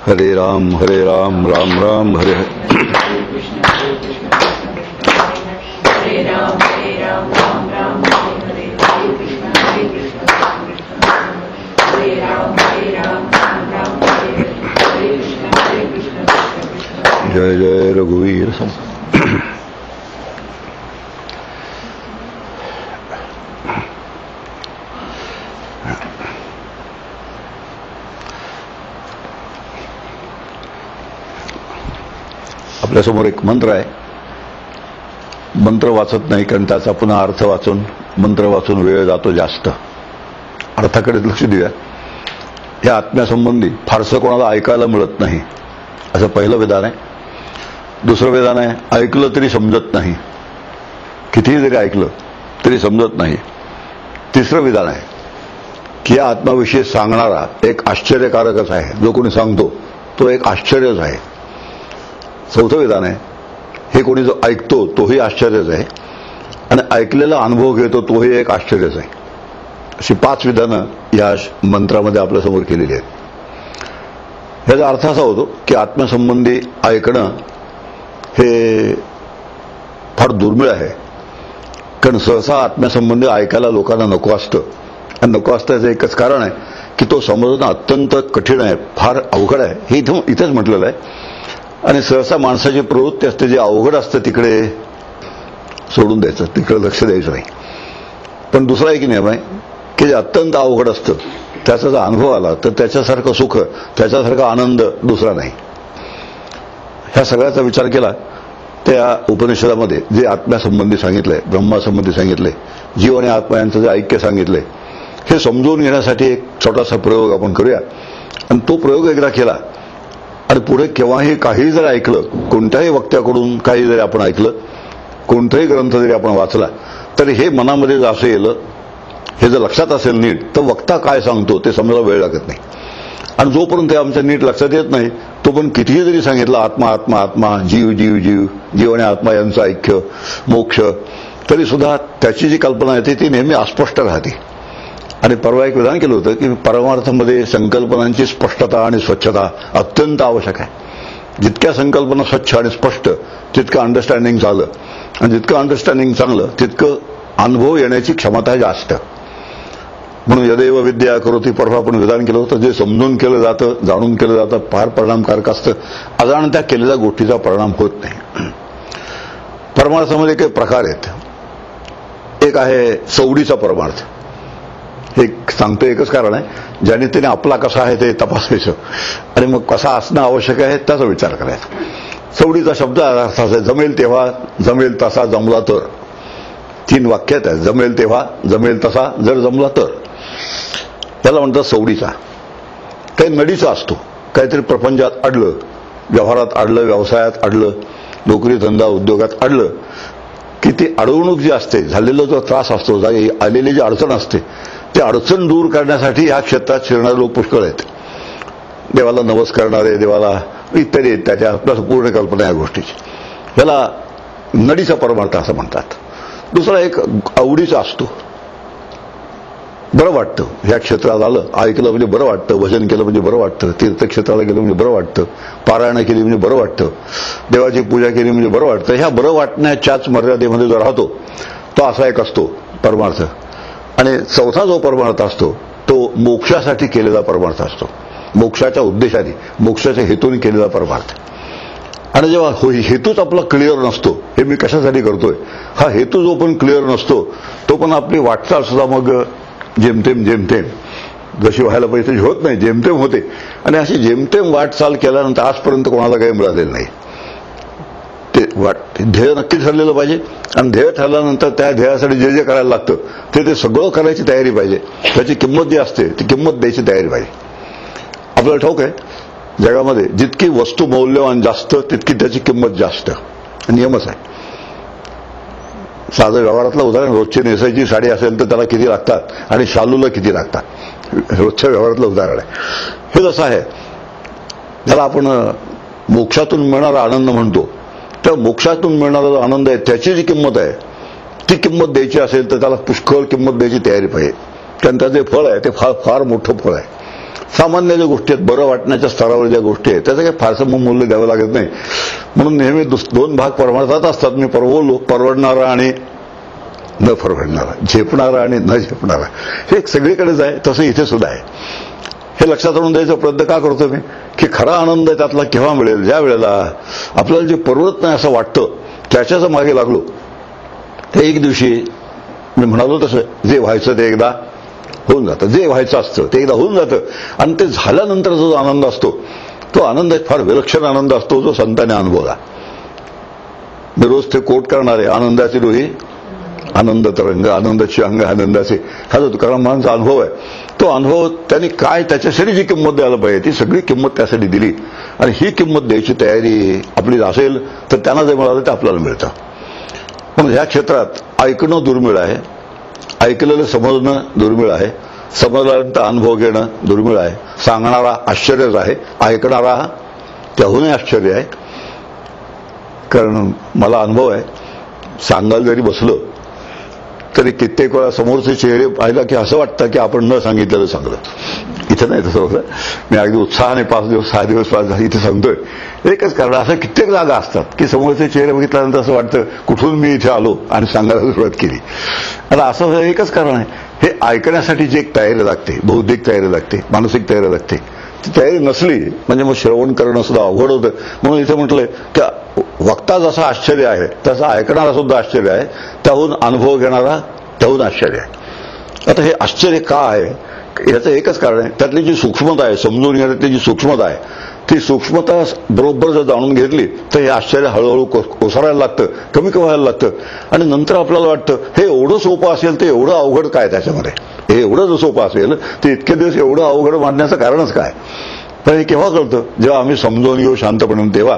हरे राम राम राम हरे हरे. हरे राम राम राम हरे हरे कृष्ण हरे राम राम राम हरे कृष्ण जय जय रघुवीर सम. आपल्यासमोर एक मंत्र आहे. मंत्र वाचत नाही कारण त्याचा पुन्हा अर्थ वाचून मंत्र वाचून वेळ जातो जास्त. अर्थाकडे लक्ष देऊया. या आत्म्यासंबंधी फारसं कोणाला ऐकायला मिळत नाही असं पहिलं विधान आहे. दुसरं विधान आहे ऐकलं तरी समजत नाही, कितीही जरी ऐकलं तरी समजत नाही. तिसरं विधान आहे की या आत्म्याविषयी सांगणारा एक आश्चर्यकारकच आहे. जो कोणी सांगतो तो एक आश्चर्यच आहे. चौथं विधान आहे हे कोणी जो ऐकतो तोही आश्चर्यच आहे आणि ऐकलेला अनुभव घेतो तोही एक आश्चर्यच आहे. अशी 5 विधानं या मंत्रामध्ये आपल्यासमोर केलेली आहेत. याचा अर्थ असा होतो की आत्म्यासंबंधी ऐकणं हे फार दुर्मिळ आहे. कारण सहसा आत्म्यासंबंधी ऐकायला लोकांना नको असतं. आणि नको असण्याचं एकच कारण आहे की तो समजणं अत्यंत कठीण आहे, फार अवघड आहे. हे इथेच म्हटलेलं आहे. आणि सहसा माणसाची प्रवृत्ती असते जे अवघड असतं तिकडे सोडून द्यायचं, तिकडे लक्ष द्यायचं नाही. पण दुसरा एक नियम आहे की जे अत्यंत अवघड असतं त्याचा जर अनुभव आला तर त्याच्यासारखं सुख, त्याच्यासारखा आनंद दुसरा नाही. ह्या सगळ्याचा विचार केला त्या उपनिषदामध्ये जे आत्म्यासंबंधी सांगितलंय, ब्रह्मासंबंधी सांगितलंय, जीव आणि आत्मा यांचं जे ऐक्य सांगितलंय, हे समजून घेण्यासाठी एक छोटासा प्रयोग आपण करूया. आणि तो प्रयोग एकदा केला आणि पुढे केव्हाही काही जर ऐकलं, कोणत्याही वक्त्याकडून काही जरी आपण ऐकलं, कोणताही ग्रंथ जरी आपण वाचला, तरी हे मनामध्ये जर असं येलं, हे जर लक्षात असेल नीट, तर वक्ता काय सांगतो ते समजायला वेळ लागत नाही. आणि जोपर्यंत ते आमच्या नीट लक्षात येत नाही तोपर्यंत कितीही जरी सांगितलं आत्मा आत्मा आत्मा, जीव जीव जीव, जीव आणि आत्मा यांचं ऐक्य, मोक्ष, तरी सुद्धा त्याची जी कल्पना येते ती नेहमी अस्पष्ट राहते. आणि परवा एक विधान केलं होतं की परमार्थामध्ये संकल्पनांची स्पष्टता आणि स्वच्छता अत्यंत आवश्यक आहे. जितक्या संकल्पना स्वच्छ आणि स्पष्ट तितकं अंडरस्टँडिंग चांगलं, आणि जितकं अंडरस्टँडिंग चांगलं तितकं अनुभव येण्याची क्षमता जास्त. म्हणून यदेव विद्या करोति परवा आपण विधान केलं होतं. जे समजून केलं जातं, जाणून केलं जातं, फार परिणामकारक असतं. अजाणत्या केलेल्या गोष्टीचा परिणाम होत नाही. परमार्थामध्ये काही प्रकार आहेत. एक आहे सवडीचा परमार्थ. एक सांगतो एकच कारण आहे, ज्याने त्याने आपला कसा आहे ते तपासायचं आणि मग कसा असणं आवश्यक आहे त्याचा विचार करायचा. सवडीचा शब्द असा आहे जमेल तेव्हा, जमेल तसा, जमला तर. 3 वाक्यात आहे. जमेल तेव्हा, जमेल तसा, जर जमला तर. त्याला म्हणतात सवडीचा. काही नडीचा असतो. काहीतरी प्रपंचात अडलं, व्यवहारात अडलं, व्यवसायात अडलं, नोकरी धंदा उद्योगात अडलं की ती अडवणूक जी असते, झालेला जो त्रास असतो, आलेली जी अडचण असते, ती अडचण दूर करण्यासाठी ह्या क्षेत्रात शिरणारे लोक पुष्कळ आहेत. देवाला नवस करणारे, देवाला इत्यादी, त्याच्या आपल्याला पूर्ण कल्पना या गोष्टीची. याला नडीचा परमार्थ असं म्हणतात. दुसरा एक आवडीचा असतो. बरं वाटतं, ह्या क्षेत्रात आलं, ऐकलं म्हणजे बरं वाटतं, भजन केलं म्हणजे बरं वाटतं, तीर्थक्षेत्राला गेलं म्हणजे बरं वाटतं, पारायण केली म्हणजे बरं वाटतं, देवाची पूजा केली म्हणजे बरं वाटतं. ह्या बरं वाटण्याच्याच मर्यादेमध्ये जो राहतो तो असा एक असतो परमार्थ. आणि चौथा जो परमार्थ असतो तो मोक्षासाठी केलेला परमार्थ असतो. मोक्षाच्या उद्देशाने, मोक्षाच्या हेतूने केलेला परमार्थ. आणि जेव्हा हेतूच आपला क्लिअर नसतो, हे मी कशासाठी करतोय, हा हेतू जो पण क्लिअर नसतो तो पण आपली वाटचाल सुद्धा मग जेमतेम जेमतेम जशी व्हायला पाहिजे तशी होत नाही, जेमतेम होते. आणि अशी जेमतेम वाटचाल केल्यानंतर आजपर्यंत कोणाला काही मिळालेलं नाही. ते ध्येय नक्की ठरलेलं पाहिजे आणि ध्येय ठरल्यानंतर त्या ध्येयासाठी जे जे करायला लागतं ते सगळं करायची तयारी पाहिजे. त्याची किंमत जी असते ती किंमत द्यायची तयारी पाहिजे. आपल्याला ठाऊक आहे जगामध्ये जितकी वस्तू मौल्यवान जास्त तितकी त्याची किंमत जास्त. नियमच आहे. साधं व्यवहारातलं उदाहरण, रोजची नेसायची साडी असेल तर त्याला किती लागतात आणि शालूला किती लागतात, रोजच्या व्यवहारातलं उदाहरण आहे. हे जसं आहे त्याला आपण मोक्षातून मिळणारा आनंद म्हणतो. तर मोक्षातून मिळणारा जो आनंद आहे त्याची जी किंमत आहे ती किंमत द्यायची असेल तर त्याला पुष्कळ किंमत द्यायची तयारी पाहिजे. कारण त्याचं फळ आहे ते फार फार मोठं फळ आहे. सामान्य ज्या गोष्टी आहेत, बरं वाटण्याच्या स्तरावर ज्या गोष्टी आहेत त्याचं काही फारसं मूल्य द्यावं लागत नाही. म्हणून नेहमी दोन भाग परमार्थात असतात. मी परवडणारा आणि न परवडणारा, झेपणारा आणि न झेपणारा, हे सगळीकडेच आहे. तसं इथे सुद्धा आहे. हे लक्षात आणून द्यायचा प्रयत्न का करतो मी, की खरा आनंद त्यातला केव्हा मिळेल, ज्या वेळेला आपल्याला जे परवडत नाही असं वाटतं त्याच्याच मागे लागलो. ते एक दिवशी मी म्हणालो तसं जे व्हायचं ते एकदा होऊन जातं. जे व्हायचं असतं ते एकदा होऊन जातं. आणि ते झाल्यानंतर जो आनंद असतो तो आनंद एक फार विलक्षण आनंद असतो, जो संतांनी अनुभवला. मी रोज ते कोट करणारे, आनंदाची डोही आनंद तरंग, आनंदाची अंग आनंदाचे, हा जो तुकाराम महाराजांचा अनुभव आहे, तो अनुभव त्यांनी काय त्याच्यासाठी जी किंमत द्यायला पाहिजे ती सगळी किंमत त्यासाठी दिली. आणि ही किंमत द्यायची तयारी आपली असेल तर त्यांना जे मिळालं ते आपल्याला मिळतं. पण ह्या क्षेत्रात ऐकणं दुर्मिळ आहे, ऐकलेलं समजणं दुर्मिळ आहे, समजल्यानंतर अनुभव घेणं दुर्मिळ आहे. सांगणारा आश्चर्यच आहे, ऐकणारा त्याहूनही आश्चर्य आहे. कारण मला अनुभव आहे, सांगायला जरी बसलं तरी कित्येक वेळा समोरचे चेहरे पाहिला की असं वाटतं की आपण न सांगितलेलं चांगलं. इथं नाही तसं होतं. मी अगदी उत्साहाने 5 दिवस 6 दिवस इथे सांगतोय. एकच कारण, असं कित्येक जागा असतात की समोरचे चेहरे बघितल्यानंतर असं वाटतं कुठून मी इथे आलो आणि सांगायला सुरुवात केली. आता असं एकच कारण आहे, हे ऐकण्यासाठी जी एक तयारी लागते, बौद्धिक तयारी लागते, मानसिक तयारी लागते. ती तयारी नसली म्हणजे मग श्रवण करणं सुद्धा अवघड होतं. म्हणून इथे म्हटलंय की वक्ता जसं आश्चर्य आहे तसं ऐकणारा सुद्धा आश्चर्य आहे, त्याहून अनुभव घेणारा त्याहून आश्चर्य आहे. आता हे आश्चर्य का आहे याचं एकच कारण आहे, त्यातली जी सूक्ष्मता आहे, समजून घेण्यातली जी सूक्ष्मता आहे, ती सूक्ष्मता बरोबर जर जाणून घेतली तर हे आश्चर्य हळूहळू कोसरायला लागतं, कमी व्हायला लागतं. आणि नंतर आपल्याला वाटतं हे एवढं सोपं असेल तर एवढं अवघड काय त्याच्यामध्ये, हे एवढं जर सोपं असेल तर इतके दिवस एवढं अवघड मानण्याचं कारणच काय. पण हे केव्हा कळतं, जेव्हा आम्ही समजून घेऊ शांतपणे तेव्हा.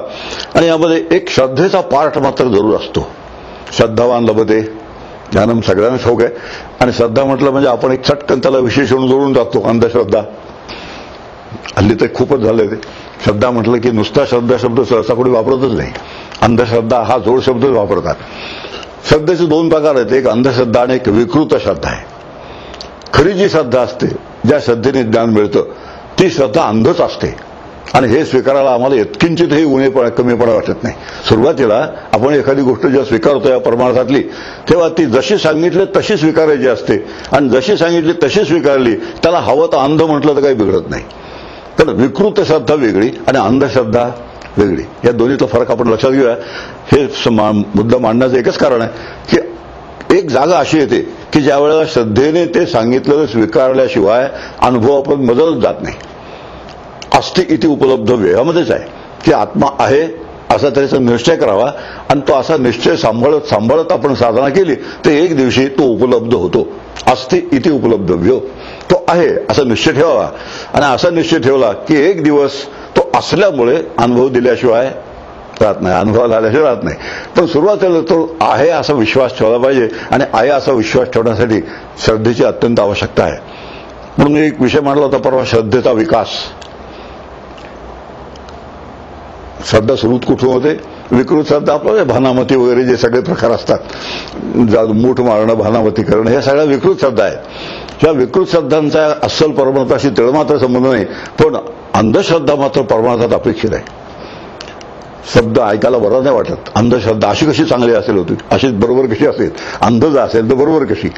आणि यामध्ये एक श्रद्धेचा पार्ट मात्र जरूर असतो. श्रद्धावान लभते ज्ञानम, सगळ्यांना शौक आहे. आणि श्रद्धा म्हटलं म्हणजे आपण एक चटकन त्याला विशेषण जोडून टाकतो, अंधश्रद्धा. हल्ली तर खूपच झालंय ते. श्रद्धा म्हटलं की नुसता श्रद्धा शब्द सहसा कोणी वापरतच नाही, अंधश्रद्धा हा जोड शब्दच वापरतात. श्रद्धेचे 2 प्रकार आहेत, एक अंधश्रद्धा आणि एक विकृत श्रद्धा आहे. खरी जी श्रद्धा असते, ज्या श्रद्धेने ज्ञान मिळतं, ती श्रद्धा अंधच असते. आणि हे स्वीकारायला आम्हाला यत्किंचितही उणेपणा कमीपणा वाटत नाही. सुरुवातीला आपण एखादी गोष्ट जेव्हा स्वीकारतो या परमार्थातली, तेव्हा ती जशी सांगितली तशी स्वीकारायची असते. आणि जशी सांगितली तशी स्वीकारली, त्याला हवं तर अंध म्हटलं तर काही बिघडत नाही. तर विकृत श्रद्धा वेगळी आणि अंधश्रद्धा वेगळी, या दोन्हीतला फरक आपण लक्षात घेऊया. हे मुद्दा मांडण्याचं एकच कारण आहे की एक जागा अशी येते की ज्या वेळेला श्रद्धेने ते सांगितलेलं स्वीकारल्याशिवाय अनुभव आपण बदलत जात नाही. अस्ति इति उपलब्धव्य यामध्येच आहे की आत्मा आहे असा त्याचा निश्चय करावा. आणि तो असा निश्चय सांभाळत आपण साधना केली तर एक दिवशी तो उपलब्ध होतो. अस्ति इति उपलब्धव्य, तो आहे असा निश्चय ठेवावा. आणि असा निश्चय ठेवला की एक दिवस तो असल्यामुळे अनुभव दिल्याशिवाय राहत नाही, अनुभवाला आल्याशिवाय राहत नाही. पण सुरुवातीला तो आहे असा विश्वास ठेवला पाहिजे. आणि आहे असा विश्वास ठेवण्यासाठी श्रद्धेची अत्यंत आवश्यकता आहे. म्हणून मी एक विषय मांडला होता परवा, श्रद्धेचा विकास. श्रद्धा सुरूच कुठून होते, विकृत श्रद्धा आपल्याला भानामती वगैरे जे सगळे प्रकार असतात, मूठ मारणं, भानामती करणं, हे सगळ्या विकृत श्रद्धा आहेत. या विकृत श्रद्धांचा अस्सल परमार्थाशी तिळमात्र संबंध नाही. पण अंधश्रद्धा मात्र परमार्थात अपेक्षित आहे. शब्द ऐकायला बरा नाही वाटत. अंधश्रद्धा अशी कशी चांगली असेल होती, अशीच बरोबर कशी असेल, अंध जर असेल तर बरोबर कशी.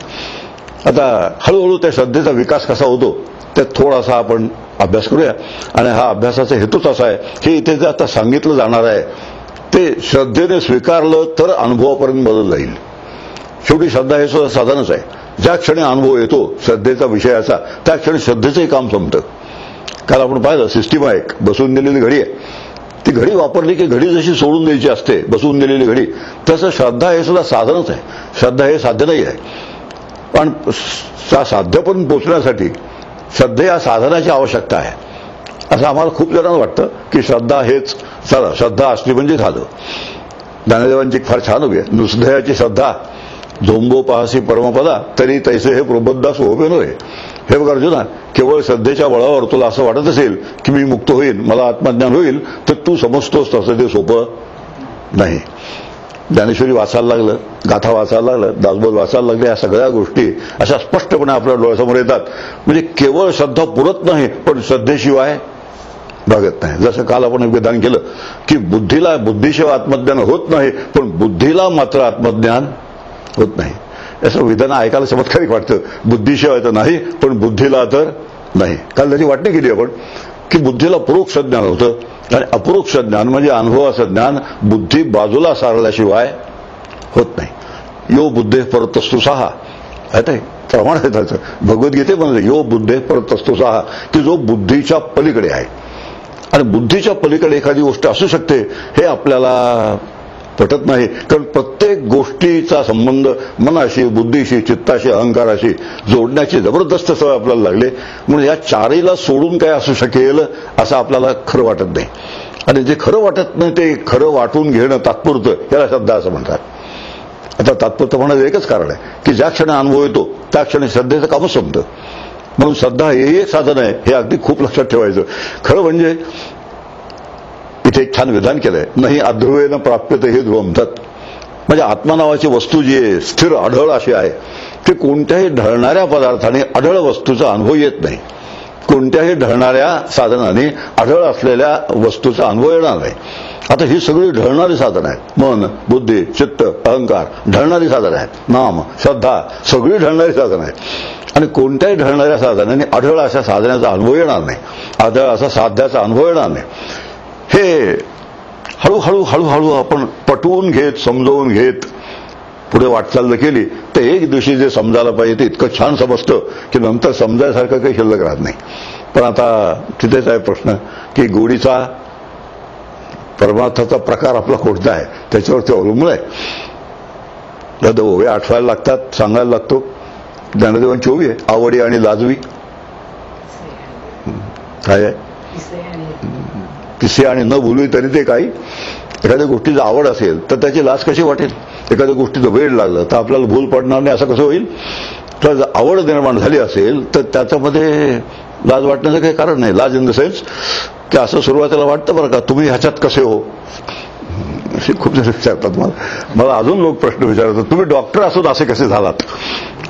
आता हळूहळू त्या श्रद्धेचा विकास कसा होतो त्यात थोडासा आपण अभ्यास करूया. आणि हा अभ्यासाचा हेतूच असा आहे की इथे जे आता सांगितलं जाणार आहे ते श्रद्धेने स्वीकारलं तर अनुभवापर्यंत बदल जाईल. शेवटी श्रद्धा हे सुद्धा साधनच आहे. ज्या क्षणी अनुभव येतो श्रद्धेचा विषयाचा, त्या क्षणी श्रद्धेचंही काम संपतं. काल आपण पाहिलं सिस्टीम आहे, बसवून दिलेली घडी आहे. ती घडी वापरली की घडी जशी सोडून द्यायची असते, बसवून दिलेली घडी, तसं श्रद्धा हे सुद्धा साधनच आहे. श्रद्धा हे साध्य नाही आहे. पण साध्यपर्यंत पोचण्यासाठी श्रद्धे या साधनाची आवश्यकता आहे. असं आम्हाला खूप जणांना वाटतं की श्रद्धा हेच, श्रद्धा असली म्हणजे झालं. ज्ञानदेवांची फार छान उभी आहे, नुसदयाची श्रद्धा झोंबो पाहसी परमपदा तरी तैसे हे प्रबद्धा सोबे नव्हे. हे बघा अर्जुना, केवळ श्रद्धेच्या बळावर तुला असं वाटत असेल की मी मुक्त होईल, मला आत्मज्ञान होईल, तर तू समजतोस तसं ते सोपं नाही. ज्ञानेश्वरी वाचायला लागलं, गाथा वाचायला लागलं, दासबोध वाचायला लागले, या सगळ्या गोष्टी अशा स्पष्टपणे आपल्या डोळ्यासमोर येतात. म्हणजे केवळ श्रद्धा पुरत नाही, पण श्रद्धेशिवाय भागत नाही. जसं काल आपण एक विधान केलं की बुद्धीशिवाय आत्मज्ञान होत नाही, पण बुद्धीला मात्र आत्मज्ञान होत नाही. असं विधान ऐकायला चमत्कारिक वाटतं. बुद्धीशिवाय तर नाही, पण बुद्धीला तर नाही. काल त्याची वाटणी केली आपण की बुद्धीला परोक्ष ज्ञान होतं आणि अपरोक्ष ज्ञान म्हणजे अनुभवाचं ज्ञान बुद्धी बाजूला सारल्याशिवाय होत नाही. यो बुद्धे परतस्तु साहा, आहे प्रमाण आहे त्याचं. भगवद्गीतेमध्ये यो बुद्धे परतस्तु साहा, की जो बुद्धीच्या पलीकडे आहे. आणि बुद्धीच्या पलीकडे एखादी गोष्ट असू शकते हे आपल्याला पटत नाही. कारण प्रत्येक गोष्टीचा संबंध मनाशी, बुद्धीशी, चित्ताशी, अहंकाराशी जोडण्याची जबरदस्त सवय आपल्याला लागली. म्हणून या चारीला सोडून काय असू शकेल असं आपल्याला खरं वाटत नाही. आणि जे खरं वाटत नाही ते खरं वाटून घेणं तात्पुरतं, याला श्रद्धा असं म्हणतात. आता तात्पुरतं म्हणायचं एकच कारण आहे की ज्या क्षणी अनुभव येतो त्या क्षणी श्रद्धेचं कामच संपतं. म्हणून श्रद्धा हे एक साधन आहे, हे अगदी खूप लक्षात ठेवायचं. खरं म्हणजे इथे एक छान विधान केलंय, नाही अध्रुवेन प्राप्यते हे ध्रुवम तत्. म्हणजे आत्मा नावाची वस्तू जी आहे स्थिर अढळ अशी आहे की कोणत्याही ढळणाऱ्या पदार्थाने अढळ वस्तूचा अनुभव येत नाही. कोणत्याही ढळणाऱ्या साधनाने अढळ असलेल्या वस्तूचा अनुभव येणार नाही. आता ही सगळी ढळणारी साधनं आहेत. मन, बुद्धी, चित्त, अहंकार ढळणारी साधनं आहेत. नाम, श्रद्धा सगळी ढळणारी साधनं आहेत. आणि कोणत्याही ढळणाऱ्या साधनाने अढळ अशा साधण्याचा अनुभव येणार नाही, अढळ असा साध्याचा अनुभव येणार नाही. हे हळूहळू हळूहळू आपण पटवून घेत, समजवून घेत पुढे वाटचाल केली तर एक दिवशी जे समजायला पाहिजे ते इतकं छान समजतं की नंतर समजायसारखं काही शिल्लक राहत नाही. पण आता तिथेच आहे प्रश्न की गोडीचा परमार्थाचा प्रकार आपला कोणता आहे त्याच्यावरती अवलंबून आहे. आता ओवे आठवायला लागतात, सांगायला लागतो. ज्ञानदेवांची ओवी आहे, आवडी आणि लाजवी. काय आहे? किस्से आणि न बोलू तरी ते काही. एखाद्या गोष्टीची आवड असेल तर त्याची लाज कशी वाटेल? एखाद्या गोष्टीचं वेळ लागलं तर आपल्याला भूल पडणार नाही असं कसं होईल? तर जर आवड निर्माण झाली असेल तर त्याच्यामध्ये लाज वाटण्याचं काही कारण नाही. लाज इन द सेन्स की असं सुरुवातीला वाटतं बरं का, तुम्ही ह्याच्यात कसे हो, असे खूप जण विचारतात. मला अजून लोक प्रश्न विचारतात, तुम्ही डॉक्टर असून असे कसे झालात?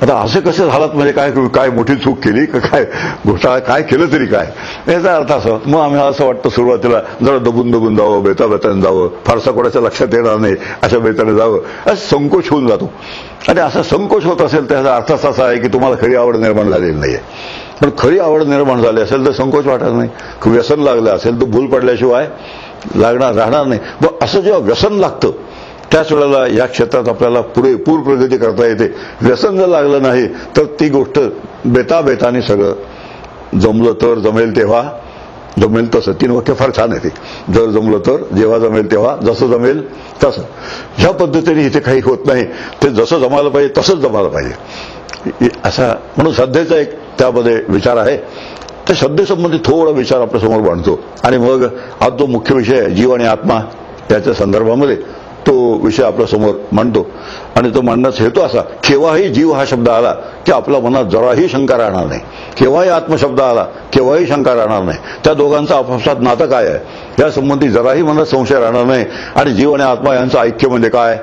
आता असे कसे झालात म्हणजे काय मोठी चूक केली का, काय घोटाळा काय केलं तरी काय, याचा अर्थ असं. मग आम्ही असं वाटतं सुरुवातीला जरा दबून जावं, बेताबेताने जावं, फारसा कोणाच्या लक्षात येणार नाही अशा बेताने जावं, असं संकोच होऊन जातो. आणि असा संकोच होत असेल त्याचा अर्थच असा आहे की तुम्हाला खरी आवड निर्माण झालेली नाहीये. पण खरी आवड निर्माण झाली असेल तर संकोच वाटत नाही. व्यसन लागलं असेल तर भूल पडल्याशिवाय राहणार नाही. मग असं जेव्हा व्यसन लागतं त्याच वेळेला या क्षेत्रात आपल्याला पुरेपूर प्रगती करता येते. व्यसन जर लागलं नाही तर ती गोष्ट बेताबेताने सगळं जमलं तर जमेल तेव्हा जमेल तसं. 3 वाक्य फार छान आहे ते. जर जमलं तर, जेव्हा जमेल तेव्हा, जसं जमेल तसं. ह्या पद्धतीने इथे काही होत नाही. ते जसं जमायला पाहिजे तसंच जमायला पाहिजे असा. म्हणून श्रद्धेचा एक त्यामध्ये विचार आहे. त्या श्रद्धेसंबंधी थोडा विचार आपल्यासमोर मांडतो आणि मग आज जो मुख्य विषय आहे जीव आणि आत्मा त्याच्या संदर्भामध्ये तो विषय आपल्यासमोर मांडतो. आणि तो मांडण्याचा हेतू असा, केव्हाही जीव हा शब्द आला की आपल्या मनात जराही शंका राहणार नाही. केव्हाही आत्मशब्द आला केव्हाही शंका राहणार नाही. त्या दोघांचं आपापसात नातं काय आहे यासंबंधी जराही मनात संशय राहणार नाही. आणि जीव आणि आत्मा यांचं ऐक्य म्हणजे काय,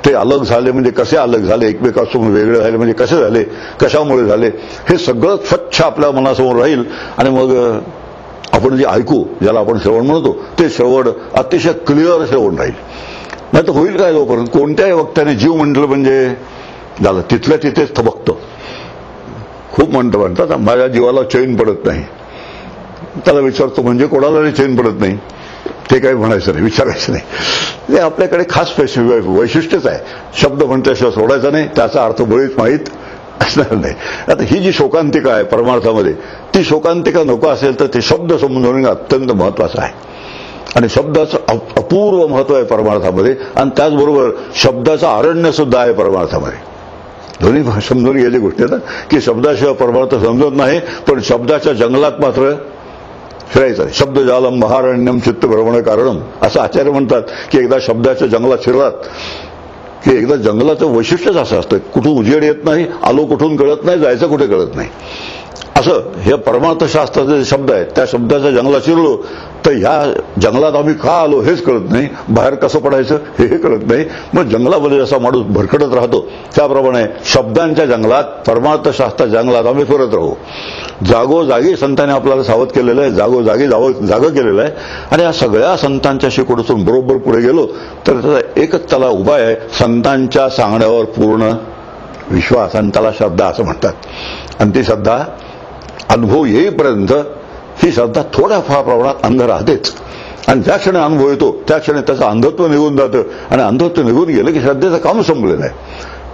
ते अलग झाले म्हणजे कसे अलग झाले, एकमेकापासून वेगळे झाले म्हणजे कसे झाले, कशामुळे झाले, हे सगळं स्वच्छ आपल्या मनासमोर राहील. आणि मग आपण जे ऐकू, ज्याला आपण श्रवण म्हणतो, ते श्रवण अतिशय क्लिअर श्रवण राहील. नाही तर होईल काय, जोपर्यंत कोणत्याही वक्त्याने जीव म्हटलं म्हणजे झालं तिथल्या तिथेच थबकतं. खूप म्हणतात माझ्या जीवाला चैन पडत नाही. त्याला विचारतो म्हणजे कोणालाही चैन पडत नाही, ते काही म्हणायचं नाही, विचारायचं नाही. ते आपल्याकडे खास वैशिष्ट्यच आहे. शब्द म्हणल्याशिवाय सोडायचा नाही, त्याचा अर्थ बळीच माहीत असणार नाही. आता ही जी शोकांतिका आहे परमार्थामध्ये, ती शोकांतिका नको असेल तर ते शब्द समजून अत्यंत महत्वाचं आहे. आणि शब्दाचं अपूर्व महत्व आहे परमार्थामध्ये. आणि त्याचबरोबर शब्दाचं अरण्य सुद्धा आहे परमार्थामध्ये. दोन्ही समजून घ्यायची गोष्ट आहे ना की शब्दाशिवाय परमार्थ समजत नाही, पण शब्दाच्या जंगलात मात्र फिरायचं आहे. शब्द जालम महारण्यम चित्त भ्रमण कारणम असं आचार्य म्हणतात की एकदा शब्दाच्या जंगलात फिरलात की एकदा जंगलाचं वैशिष्ट्यच असं असतं, कुठून उजेड येत नाही, आलो कुठून कळत नाही, जायचं कुठे कळत नाही. असं हे परमार्थशास्त्राचे शब्द आहेत. त्या शब्दाच्या जंगलात शिरलो तर ह्या जंगलात आम्ही का आलो हेच कळत नाही, बाहेर कसं पडायचं हे कळत नाही. मग जंगलामध्ये जसा माणूस भरकटत राहतो त्याप्रमाणे शब्दांच्या जंगलात, परमार्थशास्त्राच्या जंगलात आम्ही फिरत राहू. जागोजागी संतांनी आपल्याला सावध केलेलं आहे, जागोजागी जागं केलेलं आहे. आणि या सगळ्या संतांच्या शिकवणीतून बरोबर पुढे गेलो तर त्याचा एकच त्याला उपाय आहे, संतांच्या सांगण्यावर पूर्ण विश्वास, आणि त्याला श्रद्धा असं म्हणतात. आणि ती श्रद्धा अनुभव येईपर्यंत ही श्रद्धा थोड्याफार प्रमाणात अंध राहतेच. आणि ज्या क्षणी अनुभव येतो त्या क्षणी त्याचं अंधत्व निघून जातं, आणि अंधत्व निघून गेलं की श्रद्धेचं काम संपलेलं आहे.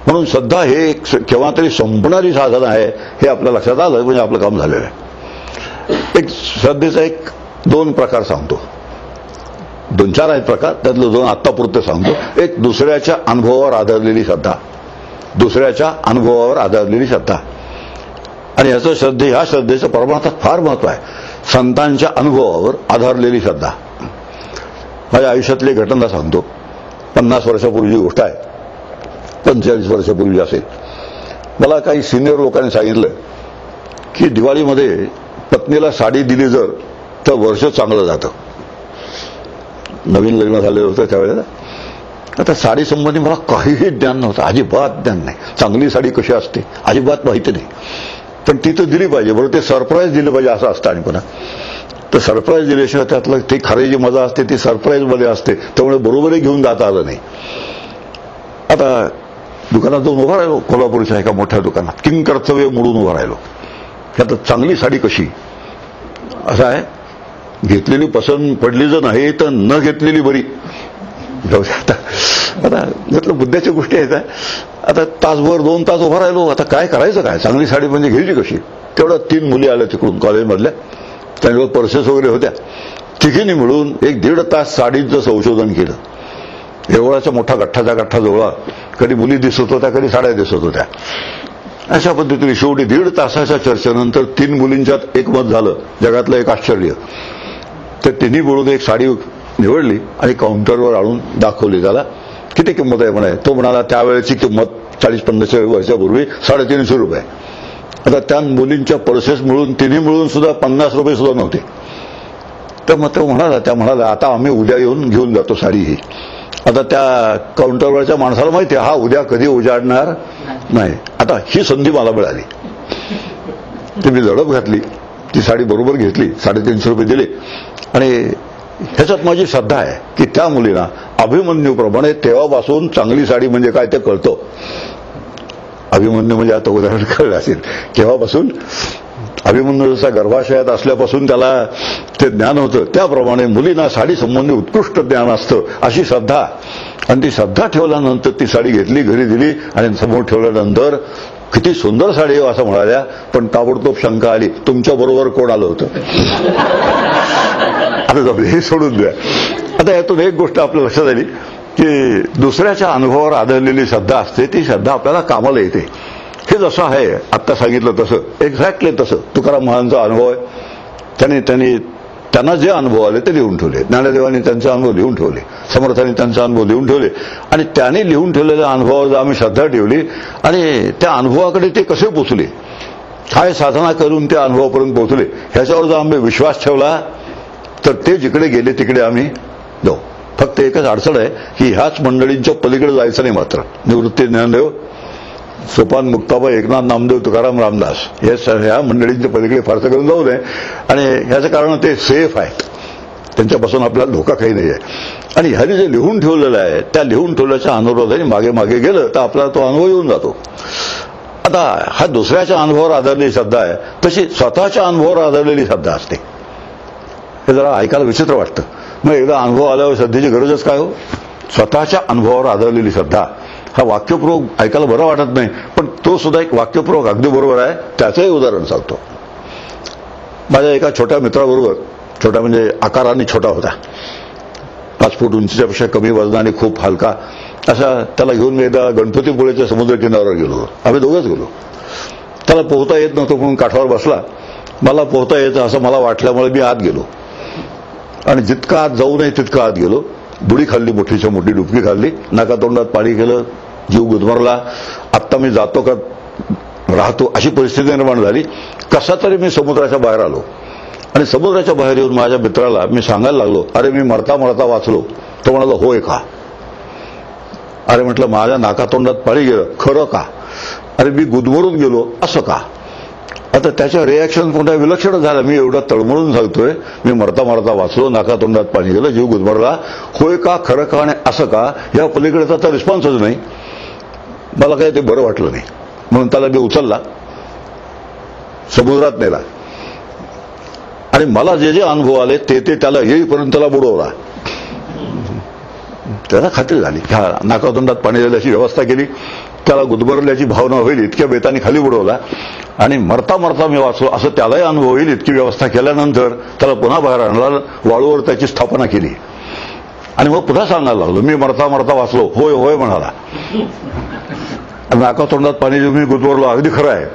म्हणून श्रद्धा हे एक केव्हा तरी संपणारी साधन आहे हे आपल्या लक्षात आलं म्हणजे आपलं काम झालेलं आहे. एक श्रद्धेचा एक 2 प्रकार सांगतो, 2-4 आहेत प्रकार, त्यातले 2 आत्तापुरते सांगतो. एक दुसऱ्याच्या अनुभवावर आधारलेली श्रद्धा, दुसऱ्याच्या अनुभवावर आधारलेली श्रद्धा. आणि ह्या श्रद्धेचं परमार्थात फार महत्व आहे. संतांच्या अनुभवावर आधारलेली श्रद्धा. माझ्या आयुष्यातली घटना सांगतो. 50 वर्षापूर्वीची गोष्ट आहे, 45 वर्षापूर्वी असेल. मला काही सिनियर लोकांनी सांगितलं की दिवाळीमध्ये पत्नीला साडी दिली जर तर वर्ष चांगलं जातं. नवीन लग्न झालेलं होतं त्यावेळेला. आता साडी संबंधी मला काहीही ज्ञान नव्हतं, अजिबात ज्ञान नाही. चांगली साडी कशी असते अजिबात माहिती नाही, पण ती तर दिली पाहिजे. बरोबर, ते सरप्राईज दिलं पाहिजे असं असतं. आणि पुन्हा तर सरप्राईज दिल्याशिवाय त्यातलं ती खरी जी मजा असते ती सरप्राईजमध्ये असते, त्यामुळे बरोबरही घेऊन जाता आलं नाही. आता दुकानात जाऊन उभा राहिलो, कोल्हापूरच्या एका मोठ्या दुकानात किंग कर्तव्य मोडून उभा राहिलो. आता चांगली साडी कशी असं आहे, घेतलेली पसंत पडली जर नाही तर न घेतलेली बरी. जाऊ दे. आता म्हटलं बुद्धाच्या गोष्टी आहेत. आता तासभर 2 तास उभा राहिलो. आता काय करायचं, काय चांगली साडी म्हणजे घ्यायची कशी. तेवढ्या 3 मुली आल्या तिकडून कॉलेजमधल्या, त्यांच्यावर पर्सेस वगैरे होत्या. तिघींनी मिळून 1-1.5 तास साडीचं संशोधन केलं. एवढाचा मोठा गठ्ठाचा गठ्ठा जोडा. कधी मुली दिसत होत्या, कधी साड्या दिसत होत्या. अशा पद्धतीने शेवटी 1.5 तासाच्या चर्चेनंतर 3 मुलींच्यात एकमत झालं. जगातलं एक आश्चर्य. तर तिन्ही मिळून एक साडी निवडली आणि काउंटरवर आणून दाखवली. त्याला किती किंमत आहे म्हणाय. तो म्हणाला त्यावेळेची किंमत 40-50 वर्षापूर्वी ₹350. आता त्या मुलींच्या पर्सेस मिळून तिन्ही मिळून सुद्धा ₹50 सुद्धा नव्हते. तर मग तो म्हणाला आता आम्ही उद्या येऊन घेऊन जातो साडी ही. आता त्या काउंटरवरच्या माणसाला माहिती आहे हा उद्या कधी उजाडणार नाही. आता ही संधी मला मिळाली. ती मी झडप घातली, ती साडी बरोबर घेतली, ₹350 दिले. आणि ह्याच्यात माझी श्रद्धा आहे की त्या मुलीला अभिमन्यूप्रमाणे तेव्हापासून चांगली साडी म्हणजे काय ते कळतं. अभिमन्यू म्हणजे आता उदाहरण कळलं असेल, केव्हापासून अभिमन्यू जसा गर्भाशयात असल्यापासून त्याला ते ज्ञान होतं, त्याप्रमाणे मुलींना साडी संबंधी उत्कृष्ट ज्ञान असतं अशी श्रद्धा. आणि ती श्रद्धा ठेवल्यानंतर ती साडी घेतली, घरी दिली आणि समोर ठेवल्यानंतर किती सुंदर साडी आहे असं म्हणाल्या. पण ताबडतोब शंका आली, तुमच्या बरोबर कोण आलं होतं. आता हे सोडून द्या. आता यातून एक गोष्ट आपल्या लक्षात आली की दुसऱ्याच्या अनुभवावर आधारलेली श्रद्धा असते, ती श्रद्धा आपल्याला कामाला येते. हे जसं आहे आत्ता सांगितलं तसं एक्झॅक्टली तसं तुकाराम महाराजांचा अनुभव आहे. त्यांना जे अनुभव आले ते लिहून ठेवले. ज्ञानदेवांनी त्यांचे अनुभव लिहून ठेवले, समर्थांनी त्यांचे अनुभव लिहून ठेवले. आणि त्यांनी लिहून ठेवलेल्या अनुभवावर आम्ही श्रद्धा ठेवली आणि त्या अनुभवाकडे ते कसे पोचले, काय साधना करून त्या अनुभवापर्यंत पोहोचले ह्याच्यावर जर आम्ही विश्वास ठेवला तर ते जिकडे गेले तिकडे आम्ही जाऊ. फक्त एकच अडचण आहे की ह्याच मंडळींच्या पलीकडे जायचं नाही. मात्र निवृत्ती ज्ञानदेव, सोपान मुक्ताबाई, एकनाथ नामदेव, तुकाराम रामदास ह्या मंडळींच्या पलीकडे फारसं करून जाऊ नये. आणि ह्याचं कारण ते सेफ आहेत, त्यांच्यापासून आपल्याला धोका काही नाही आहे. आणि ह्याने जे लिहून ठेवलेलं आहे त्या लिहून ठेवल्याच्या अनुरोधाने मागे मागे गेलं तर आपल्याला तो अनुभव येऊन जातो. आता हा दुसऱ्याच्या अनुभवावर आधारलेली श्रद्धा आहे, तशी स्वतःच्या अनुभवावर आधारलेली श्रद्धा असते. हे जरा ऐकायला विचित्र वाटतं. मग एकदा अनुभव आल्यावर श्रद्धेची गरजच काय हो. स्वतःच्या अनुभवावर आधारलेली श्रद्धा हा वाक्यपूर्वक ऐकायला बरं वाटत नाही, पण तो सुद्धा एक वाक्यपूर्वक अगदी बरोबर आहे. त्याचंही उदाहरण सांगतो. माझ्या एका छोट्या मित्राबरोबर, छोटा म्हणजे आकाराने छोटा होता, 5 फूट उंचीच्यापेक्षा कमी वजनाने खूप हलका असा, त्याला घेऊन मी एकदा गणपतीपुळेच्या समुद्र किनाऱ्यावर गेलो. आम्ही दोघंच गेलो. त्याला पोहता येत नव्हतं म्हणून काठावर बसला. मला पोहता येतं असं मला वाटल्यामुळे मी आत गेलो आणि जितका आत जाऊ नये तितका आत गेलो. बुडी खाल्ली, मोठीच्या मोठी डुबकी खाल्ली, नाका तोंडात पाणी गेलं, जीव गुदमरला. आत्ता मी जातो का राहतो अशी परिस्थिती निर्माण झाली. कसा तरी मी समुद्राच्या बाहेर आलो आणि समुद्राच्या बाहेर येऊन माझ्या मित्राला मी सांगायला लागलो, अरे मी मरता मरता वाचलो. तो म्हणाला, होय का? अरे म्हटलं, माझ्या नाकातोंडात पाणी गेलं, खरं का? अरे मी गुदमरून गेलो, असं का? आता त्याच्या रिॲक्शन कोणत्या विलक्षण झालं. मी एवढा तळमळून सांगतोय, मी मरता मरता वाचलो, नाकातोंडात पाणी गेलं, जीव गुदमरला, होय का, खरं का आणि असं का, या पलीकडेचा तर रिस्पॉन्सच नाही. मला काही ते बरं वाटलं नाही, म्हणून त्याला मी उचलला, समुद्रात नेला आणि मला जे जे अनुभव आले ते त्याला येईपर्यंत त्याला बुडवला. त्याला खात्री झाली की हा नाकातोंडात पाणी गेल्याची व्यवस्था केली, त्याला गुदमरल्याची भावना होईल इतक्या बेताने खाली बुडवला आणि मरता मरता मी वाचलो असं त्यालाही अनुभव होईल इतकी व्यवस्था केल्यानंतर त्याला पुन्हा बाहेर आणला, वाळूवर त्याची स्थापना केली आणि मग पुन्हा सांगायला लागलो, मी मरता मरता वाचलो, होय होय म्हणाला. नाकातोंडात पाणी मी गुदमरलो, अगदी खरं आहे.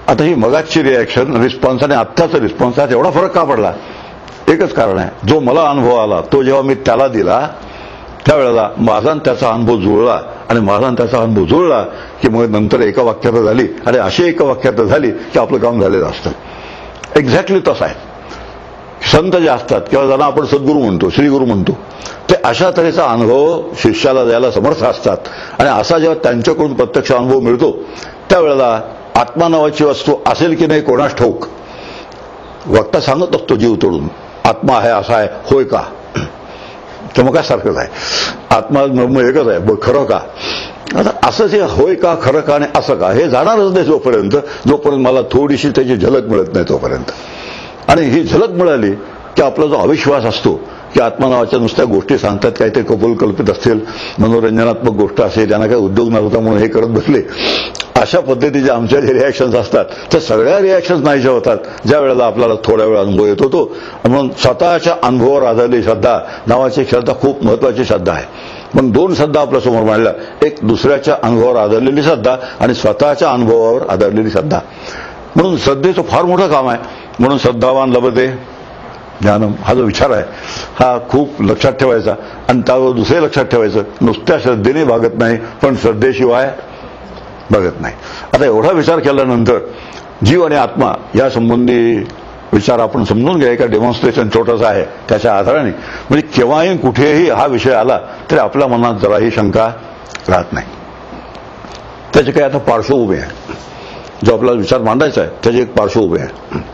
आता ही मगाची रिॲक्शन रिस्पॉन्स आणि आत्ताचा रिस्पॉन्स यात एवढा फरक का पडला? एकच कारण आहे, जो मला अनुभव आला तो जेव्हा मी त्याला दिला त्यावेळेला माझा त्याचा अनुभव जुळला आणि माझा त्याचा अनुभव जुळला की मग नंतर एका वाक्यात झाली आणि अशी एका वाक्यात झाली की आपलं काम झालेलं असतं. एक्झॅक्टली तसं आहे. संत जे असतात किंवा ज्यांना आपण सद्गुरू म्हणतो, श्रीगुरू म्हणतो, ते अशा तऱ्हेचा अनुभव शिष्याला द्यायला समर्थ असतात आणि असा जेव्हा त्यांच्याकडून प्रत्यक्ष अनुभव मिळतो त्यावेळेला आत्मा नावाची वस्तू असेल की नाही कोणास ठाऊक, वक्ता सांगत असतो जीव तोडून, आत्मा आहे असा आहे, होय का? तर मग काय सारखंच आहे, आत्मा मग एकच आहे, खरं का? आता असं जे होय का, खरं का आणि असं का हे जाणारच नाही जोपर्यंत मला थोडीशी त्याची झलक मिळत नाही तोपर्यंत. आणि ही झलक मिळाली की आपला जो अविश्वास असतो की आत्मा नावाच्या नुसत्या गोष्टी सांगतात, काहीतरी कपोल कल्पित असतील, मनोरंजनात्मक गोष्ट असेल, त्यांना काही उद्योग नव्हता म्हणून हे करत बसले, अशा पद्धतीचे आमच्या जे रिॲक्शन्स असतात त्या सगळ्या रिॲक्शन्स नाहीशा होतात ज्या वेळेला आपल्याला थोड्या वेळ अनुभव येत होतो. म्हणून स्वतःच्या अनुभवावर आधारलेली श्रद्धा नावाची श्रद्धा खूप महत्वाची श्रद्धा आहे. पण दोन श्रद्धा आपल्या समोर मांडल्या, एक दुसऱ्याच्या अनुभवावर आधारलेली श्रद्धा आणि स्वतःच्या अनुभवावर आधारलेली श्रद्धा. म्हणून श्रद्धेचं फार मोठं काम आहे. म्हणून श्रद्धावान लभते ज्ञानम हा जो विचार आहे हा खूप लक्षात ठेवायचा आणि त्यावर दुसरे लक्षात ठेवायचं, नुसत्या श्रद्धेने भागत नाही पण श्रद्धेशिवाय भागत नाही. आता एवढा विचार केल्यानंतर जीव आणि आत्मा या संबंधी विचार आपण समजून घ्या. एका डेमॉन्स्ट्रेशन छोटंसं आहे त्याच्या आधाराने, म्हणजे केव्हाही कुठेही हा विषय आला तरी आपल्या मनात जराही शंका राहत नाही. त्याचे काही आता पार्श्वभूमी आहे, जो आपल्याला विचार मांडायचा आहे त्याची एक पार्श्वभूमी आहे.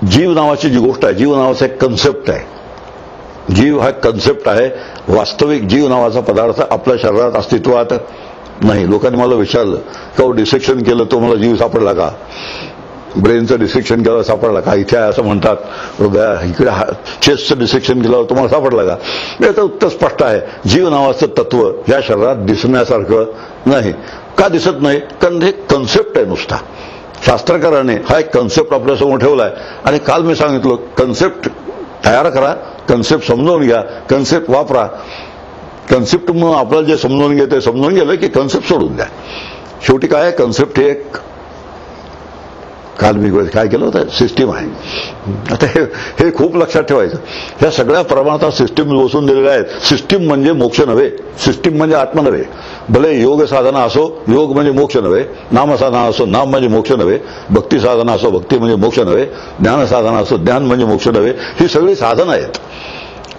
जीव नावाची जी गोष्ट आहे, जीव नावाचा एक कन्सेप्ट आहे. जीव हा कन्सेप्ट आहे. वास्तविक जीव नावाचा पदार्थ आपल्या शरीरात अस्तित्वात नाही. लोकांनी मला विचारलं का डिसेक्शन केलं तो मला जीव सापडला का, ब्रेनचं डिसेक्शन केलं सापडला का, इथे असं म्हणतात हृदया इकडे चेस्टचं डिसेक्शन केलं तुम्हाला सापडला का? याचं उत्तर स्पष्ट आहे, जीव नावाचं तत्व या शरीरात दिसण्यासारखं नाही. का दिसत नाही? कारण हे कन्सेप्ट आहे नुसता. शास्त्रकाराने हा एक कन्सेप्ट आपल्यासमोर ठेवलाय आणि काल मी सांगितलं कन्सेप्ट तयार करा, कन्सेप्ट समजावून घ्या, कन्सेप्ट वापरा. कन्सेप्ट म्हणून आपल्याला जे समजून घेते समजून गेलं की कन्सेप्ट सोडून द्या. शेवटी काय आहे, कन्सेप्ट हे एक काल मी काय केलं होतं सिस्टीम आहे. आता हे खूप लक्षात ठेवायचं. ह्या सगळ्या प्रमाणात सिस्टीम बसून दिलेल्या आहेत. सिस्टीम म्हणजे मोक्ष नव्हे, सिस्टीम म्हणजे आत्मा नव्हे. भले योग साधना असो, योग म्हणजे मोक्ष नव्हे. नाम साधना असो, नाम म्हणजे मोक्ष नव्हे. भक्ती साधना असो, भक्ती म्हणजे मोक्ष नव्हे. ज्ञान साधना असो, ज्ञान म्हणजे मोक्ष नव्हे. ही सगळी साधनं आहेत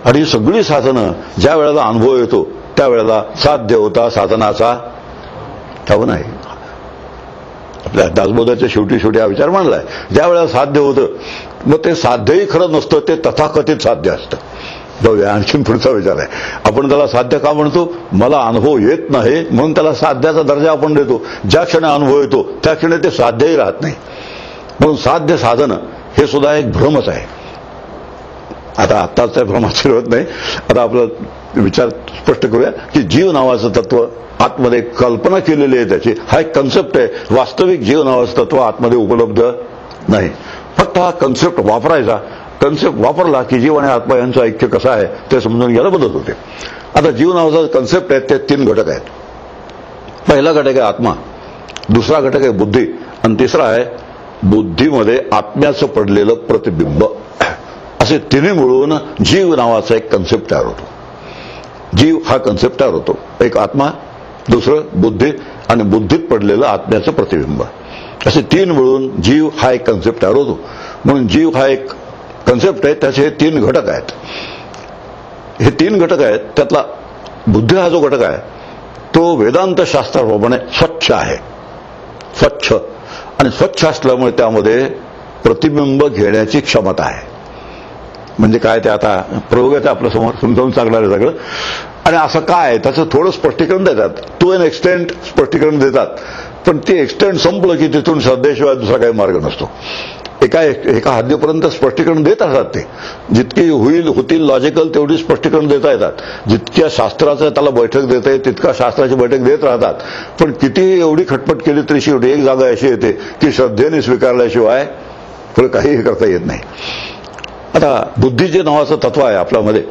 आणि ही सगळी साधनं ज्या वेळेला अनुभव येतो त्यावेळेला साध्य होता साधनाचा ठाव नाही. आपल्या दासबोधाच्या शेवटी हा विचार मांडलाय. ज्या वेळेला साध्य होतं मग ते साध्यही खरं नसतं, ते तथाकथित साध्य असतं. जाऊया, आणखीन पुढचा विचार आहे. आपण त्याला साध्य का म्हणतो? मला अनुभव येत नाही म्हणून त्याला साध्याचा दर्जा आपण देतो. ज्या क्षणी अनुभव येतो त्या क्षणी ते साध्यही राहत नाही. म्हणून साध्य साधन हे सुद्धा एक भ्रमच आहे. आत्ताच त्या भ्रमात शिरवत नाही. आता आपला विचार स्पष्ट करूया की जीव नावाचं तत्व आतमध्ये कल्पना केलेली आहे त्याची, हा एक कन्सेप्ट आहे. वास्तविक जीव नावाचं तत्व आतमध्ये उपलब्ध नाही. फक्त हा कन्सेप्ट वापरायचा. कन्सेप्ट वापरला की जीव आणि आत्मा यांचं ऐक्य कसं आहे ते समजून घ्यायला मदत होते. आता जीव नावाचा कन्सेप्ट आहे ते 3 घटक आहेत. पहिला घटक आहे आत्मा, दुसरा घटक आहे बुद्धी आणि तिसरा आहे बुद्धीमध्ये आत्म्याचं पडलेलं प्रतिबिंब. असे तिन्ही मिळून जीव नावाचा एक कन्सेप्ट तयार होतो. जीव हा कन्सेप्ट तयार होतो. एक आत्मा, दुसरं बुद्धी आणि बुद्धीत पडलेलं आत्म्याचं प्रतिबिंब, असे तीन मिळून जीव हा एक कन्सेप्ट तयार होतो. म्हणून जीव हा एक कन्सेप्ट आहे, त्याचे हे तीन घटक आहेत. हे तीन घटक आहेत, त्यातला बुद्धी हा जो घटक आहे तो वेदांत शास्त्राप्रमाणे स्वच्छ आहे. स्वच्छ आणि स्वच्छ असल्यामुळे त्यामध्ये प्रतिबिंब घेण्याची क्षमता आहे. म्हणजे काय ते आता प्रयोगाचं आपल्या समोर समजावून सांगणार आहे सगळं. आणि असं काय त्याचं थोडं स्पष्टीकरण देतात, टू एन एक्सटेंट स्पष्टीकरण देतात, पण ते एक्सटेंट संपलं की तिथून श्रद्धेशिवाय दुसरा काही मार्ग नसतो. एका हद्दीपर्यंत स्पष्टीकरण देत असतात. ते जितकी होतील लॉजिकल तेवढी स्पष्टीकरण देता येतात. जितक्या शास्त्राचं त्याला बैठक देता येते तितका शास्त्राची बैठक देत राहतात. पण किती एवढी खटपट केली तरी शेवटी एक जागा अशी येते की श्रद्धेने स्वीकारल्याशिवाय पुढे काही करता येत नाही. आता बुद्धी जे नावाचं तत्व आहे आपल्यामध्ये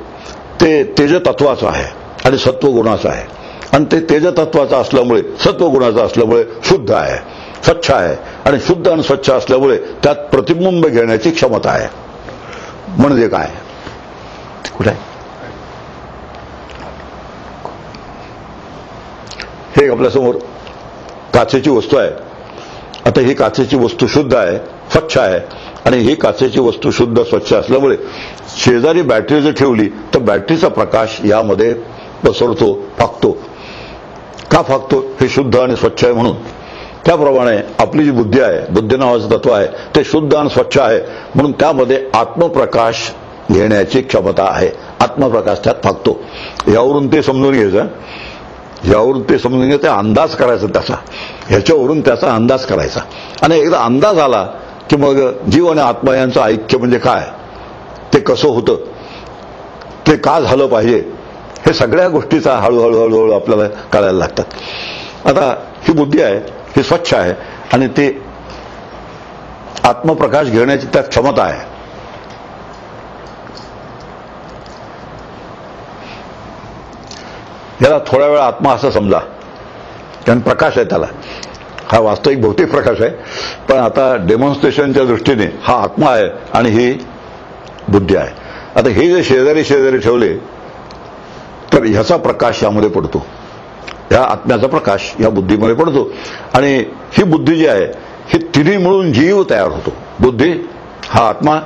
ते तेज तत्वाचं आहे आणि सत्वगुणाचं आहे. आणि ते तेज तत्वाचं असल्यामुळे सत्वगुणाचं असल्यामुळे शुद्ध आहे, स्वच्छ आहे. आणि शुद्ध आणि स्वच्छ असल्यामुळे त्यात प्रतिबिंब घेण्याची क्षमता आहे. म्हणजे काय कुठे आहे हे आपल्यासमोर काचेची वस्तू आहे. आता ही काचेची वस्तू शुद्ध आहे, स्वच्छ आहे. आणि ही काचेची वस्तू शुद्ध स्वच्छ असल्यामुळे शेजारी बॅटरी जर ठेवली तर बॅटरीचा प्रकाश यामध्ये पसरतो, फाकतो. का फाकतो? हे शुद्ध आणि स्वच्छ आहे म्हणून. त्याप्रमाणे आपली जी बुद्धी आहे, बुद्धी नावाचं तत्व आहे, ते शुद्ध आणि स्वच्छ आहे म्हणून त्यामध्ये आत्मप्रकाश घेण्याची क्षमता आहे. आत्मप्रकाश त्यात फाकतो. यावरून ते समजून घ्यायचं, यावरून ते समजून घ्यायचं, अंदाज करायचा त्याचा, ह्याच्यावरून त्याचा अंदाज करायचा. आणि एकदा अंदाज आला की मग जीव आणि आत्मा यांचं ऐक्य म्हणजे काय, ते कसं होतं, ते का झालं पाहिजे, हे सगळ्या गोष्टीचा हळूहळू आपल्याला कळायला लागतात. आता ही बुद्धी आहे, ही स्वच्छ आहे आणि ते आत्मप्रकाश घेण्याची त्यात क्षमता आहे. याला थोड्या वेळा आत्मा असं समजा, कारण प्रकाश आहे त्याला, हा वास्तविक भौतिक प्रकाश आहे. पण आता डेमॉन्स्ट्रेशनच्या दृष्टीने हा आत्मा आहे आणि ही बुद्धी आहे. आता हे जे शेजारी ठेवले तर ह्याचा प्रकाश यामध्ये पडतो, या आत्म्याचा प्रकाश या बुद्धीमध्ये पडतो. आणि ही बुद्धी जी आहे ही तिन्ही मिळून जीव तयार होतो. बुद्धी हा आत्मा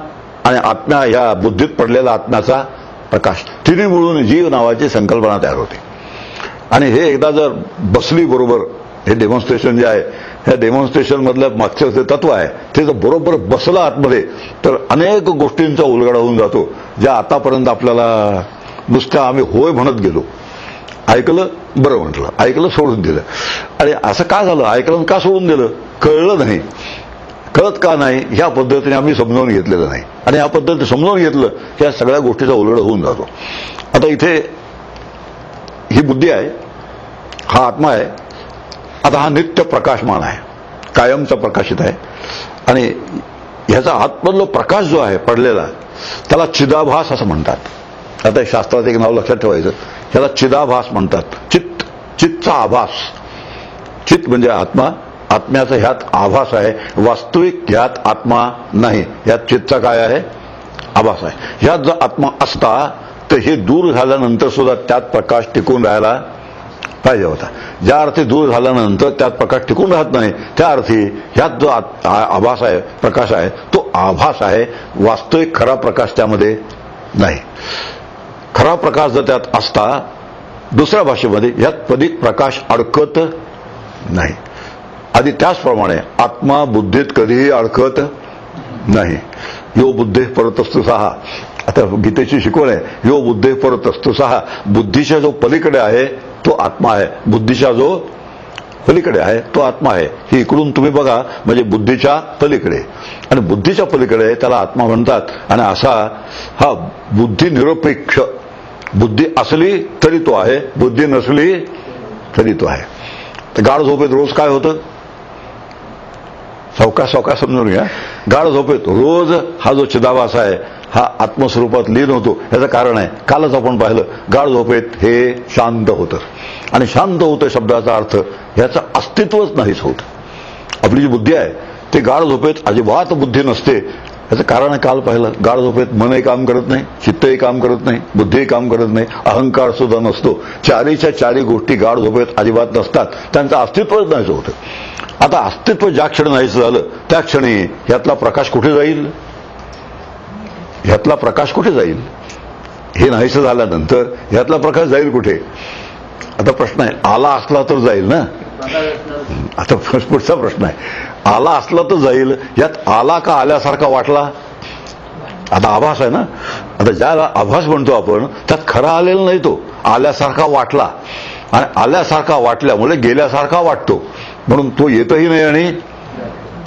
आणि आत्मा ह्या बुद्धीत पडलेला आत्म्याचा प्रकाश, तिन्ही मिळून जीव नावाची संकल्पना तयार होते. आणि हे एकदा जर बसली बरोबर, हे डेमॉन्स्ट्रेशन जे आहे, ह्या डेमॉन्स्ट्रेशन मधलं मागचं जे तत्व आहे ते जर बरोबर बसलं आतमध्ये तर अनेक गोष्टींचा उलगडा होऊन जातो, ज्या आतापर्यंत आपल्याला नुसतं आम्ही होय म्हणत गेलो. ऐकलं, बरं म्हटलं, ऐकलं, सोडून दिलं. आणि असं का झालं, ऐकलं का सोडून दिलं, कळलं नाही. कळत का नाही ह्या पद्धतीने आम्ही समजावून घेतलेलं नाही. आणि या पद्धतीने समजावून घेतलं की या सगळ्या गोष्टीचा उलगडा होऊन जातो. आता इथे ही बुद्धी आहे, हा आत्मा आहे. आता हा नित्य प्रकाशमान आहे, कायमचा प्रकाशित आहे. आणि ह्याचा आतमधला प्रकाश जो आहे पडलेला त्याला चिदाभास असं म्हणतात. आता शास्त्रात एक नाव लक्षात ठेवायचं, ह्याला चिदाभास म्हणतात. चित्तचा आभास. चित्त म्हणजे आत्मा, आत्म्याचा ह्यात आभास आहे. वास्तविक ह्यात आत्मा नाही, ह्यात चित्तचा काय आहे, आभास आहे. ह्यात जर आत्मा असता तर हे दूर झाल्यानंतर सुद्धा त्यात प्रकाश टिकून राहायला पाहिजे होता. ज्या अर्थी दूर झाल्यानंतर त्यात प्रकाश टिकून राहत नाही त्या अर्थी ह्यात जो आभास आहे, प्रकाश आहे, तो आभास आहे. वास्तविक खरा प्रकाश त्यामध्ये नाही. खरा प्रकाश जर त्यात असता, दुसऱ्या भाषेमध्ये ह्यात कधी प्रकाश अडकत नाही. आधी त्याचप्रमाणे आत्मा बुद्धीत कधीही अडकत नाही. यो बुद्धे परतस्तु सहा, आता गीतेची शिकवण आहे, यो बुद्धे परतस्तु सहा. बुद्धीच्या जो पलीकडे आहे तो आत्मा आहे, बुद्धीच्या जो पलीकडे आहे तो आत्मा आहे. ही इकडून तुम्ही बघा, म्हणजे बुद्धीच्या पलीकडे, आणि बुद्धीच्या पलीकडे त्याला आत्मा म्हणतात. आणि असा हा बुद्धी निरपेक्ष, बुद्धी असली तरी तो आहे, बुद्धी नसली तरी तो आहे. तर गाढ झोपेत रोज काय होतं, सावकाश समजून घ्या. गाढ झोपेत रोज हा जो चिदाभास आहे हा आत्मस्वरूपात लीन होतो. याचं कारण आहे, कालच आपण पाहिलं, गाढ झोपेत हे शांत होतं. आणि शांत होतं शब्दाचा अर्थ ह्याचं अस्तित्वच नाहीच होत. आपली जी बुद्धी आहे ते गाढ झोपेत अजिबात बुद्धी नसते. याचं कारण आहे काल पाहिलं. गाढ झोपेत मनही काम करत नाही, चित्तही काम करत नाही, बुद्धीही काम करत नाही, अहंकार सुद्धा नसतो. चारीच्या चारी गोष्टी गाढ झोपेत अजिबात नसतात, त्यांचं अस्तित्वच नाहीच होतं. आता अस्तित्व ज्या क्षणी नाहीच झालं त्या क्षणी ह्यातला प्रकाश कुठे जाईल? ह्यातला प्रकाश कुठे जाईल? हे नाहीसं झाल्यानंतर ह्यातला प्रकाश जाईल कुठे? आता प्रश्न आहे, आला असला तर जाईल ना. आता पुढचा प्रश्न आहे, आला असला तर जाईल. यात आला का आल्यासारखा वाटला? आता आभास आहे ना. आता ज्याला आभास म्हणतो आपण त्यात खरा आलेला नाही, तो आल्यासारखा वाटला. आणि आल्यासारखा वाटल्यामुळे गेल्यासारखा वाटतो, म्हणून तो येतही नाही आणि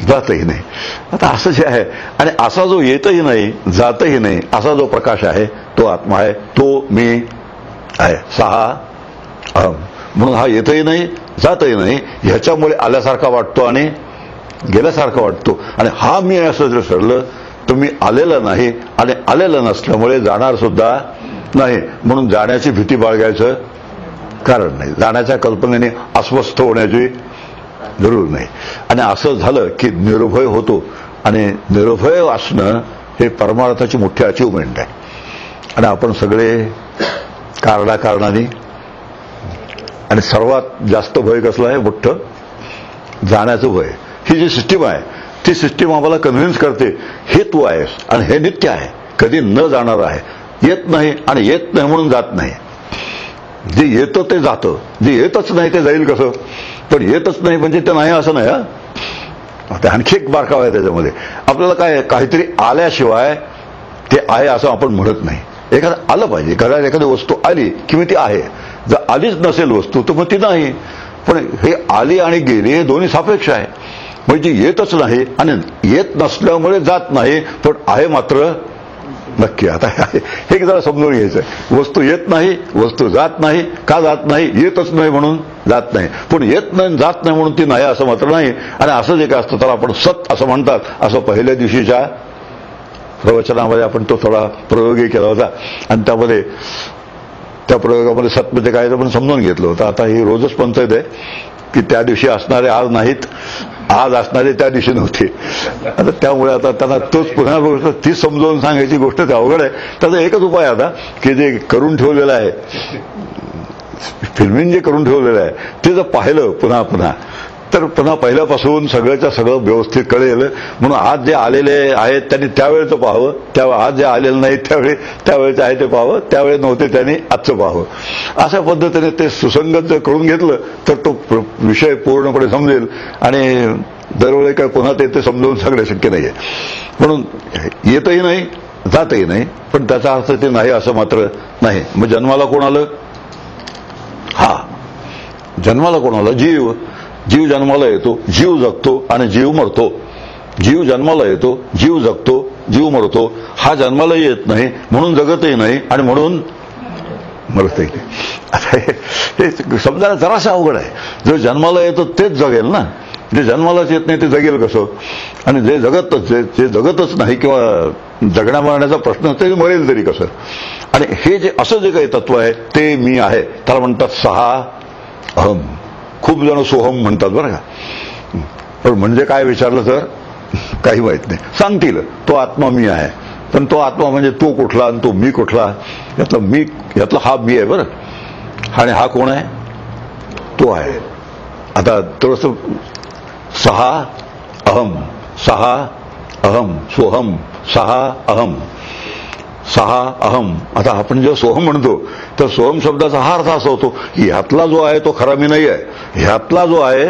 जातही नाही. आता असं जे आहे, आणि असा जो येतही नाही जातही नाही असा जो प्रकाश आहे तो आत्मा आहे, तो मी आहे. सहा अहम. म्हणून हा येतही नाही जातही नाही, ह्याच्यामुळे आल्यासारखा वाटतो आणि गेल्यासारखा वाटतो. आणि हा मी असं जर ठरलं तर मी आलेला नाही, आणि आलेलं नसल्यामुळे जाणार सुद्धा नाही. म्हणून जाण्याची भीती बाळगायचं कारण नाही, जाण्याच्या कल्पनेने अस्वस्थ होण्याची जरूर नाही. आणि असं झालं की निर्भय होतो, आणि निर्भय असणं हे परमार्थाची मोठी अचिव्हमेंट आहे. आणि आपण सगळे कारणाने, आणि सर्वात जास्त भय कसलं आहे? मोठं जाण्याचं भय. ही जी सिस्टीम आहे ती सिस्टीम आम्हाला कन्व्हिन्स करते हे तू आहेस आणि हे नित्य आहे, कधी न जाणार आहे, येत नाही आणि येत नाही म्हणून जात नाही. जे येतं ते जातं, जे येतच नाही ते जाईल कसं? पण येतच नाही म्हणजे ते नाही असं नाही. हा आणखी एक बारकाव आहे त्याच्यामध्ये. आपल्याला काय काहीतरी आल्याशिवाय ते आहे असं आपण म्हणत नाही. एखादं आलं पाहिजे, घरात एखादी वस्तू आली की मग ती आहे. जर आलीच नसेल वस्तू तर मग ती नाही. पण हे आली आणि गेली हे दोन्ही सापेक्ष आहे. म्हणजे येतच नाही आणि येत नसल्यामुळे जात नाही, पण आहे मात्र नक्की. आता हे जरा समजून घ्यायचं. वस्तू येत नाही, वस्तू जात नाही. का जात नाही? येतच नाही म्हणून जात नाही. पण येत नाही जात नाही म्हणून ती नाही असं मात्र नाही. आणि असं जे काय असतं त्याला आपण सत असं म्हणतात. असं पहिल्या दिवशीच्या प्रवचनामध्ये आपण तो थोडा प्रयोगही केला होता, आणि त्यामध्ये त्या प्रयोगामध्ये सत म्हणजे काय आपण समजून घेतलं होतं. आता ही रोजच पंचायत आहे की त्या दिवशी असणारे आज नाहीत, आज असणारे त्या दिवशी नव्हते. आता त्यामुळे आता त्यांना तोच पुन्हा गोष्ट ती समजावून सांगायची गोष्ट ते अवघड आहे. त्याचा एकच उपाय आता की जे करून ठेवलेलं आहे, फिल्मिंग जे करून ठेवलेलं आहे ते जर पाहिलं पुन्हा पुन्हा तर पुन्हा पहिल्यापासून सगळ्याच्या सगळं व्यवस्थित कळेल. म्हणून आज जे आलेले आहेत त्यांनी त्यावेळेचं पाहावं, त्यावेळी आज जे आलेलं नाही त्यावेळेचं आहे ते पाहावं, त्यावेळी नव्हते त्यांनी आजचं पाहावं. अशा पद्धतीने ते सुसंगत जर करून घेतलं तर तो विषय पूर्णपणे समजेल. आणि दरवेळी काय पुन्हा ते समजावून सांगणं शक्य नाहीये. म्हणून येतही नाही जातही नाही, पण त्याचा अर्थ ते नाही असं मात्र नाही. मग जन्माला कोण आलं? हा जन्माला कोण आलं? जीव. जीव जन्माला येतो, जीव जगतो आणि जीव मरतो. जीव जन्माला येतो, जीव जगतो, जीव मरतो. हा जन्माला येत नाही म्हणून जगतही नाही आणि म्हणून मरतही नाही. आता हे समजायला जरासं अवघड आहे. जो जन्माला येतो तेच जगेल ना, जे जन्मालाच येत नाही ते जगेल कसं? आणि जे जगतच नाही किंवा जगण्या मरण्याचा प्रश्न ते मरेल तरी कसं? आणि हे जे असं जे काही तत्व आहे ते मी आहे, त्याला म्हणतात सहा अहम. खूप जण सोहम म्हणतात बरं का, पण म्हणजे काय विचारलं तर काही माहित नाही. सांगतील तो आत्मा मी आहे, पण तो आत्मा म्हणजे तो कुठला आणि तो मी कुठला? यातला हा मी आहे बरं, आणि हा कोण आहे? तो आहे. आता थोडस सहा अहम, सहा अहम, सोहम, सहा अहम, सहा अहम. आता आपण जेव्हा सोहम म्हणतो तर सोहम शब्दाचा हा अर्थ असा होतो की ह्यातला जो आहे तो खरा मी नाही आहे. ह्यातला जो आहे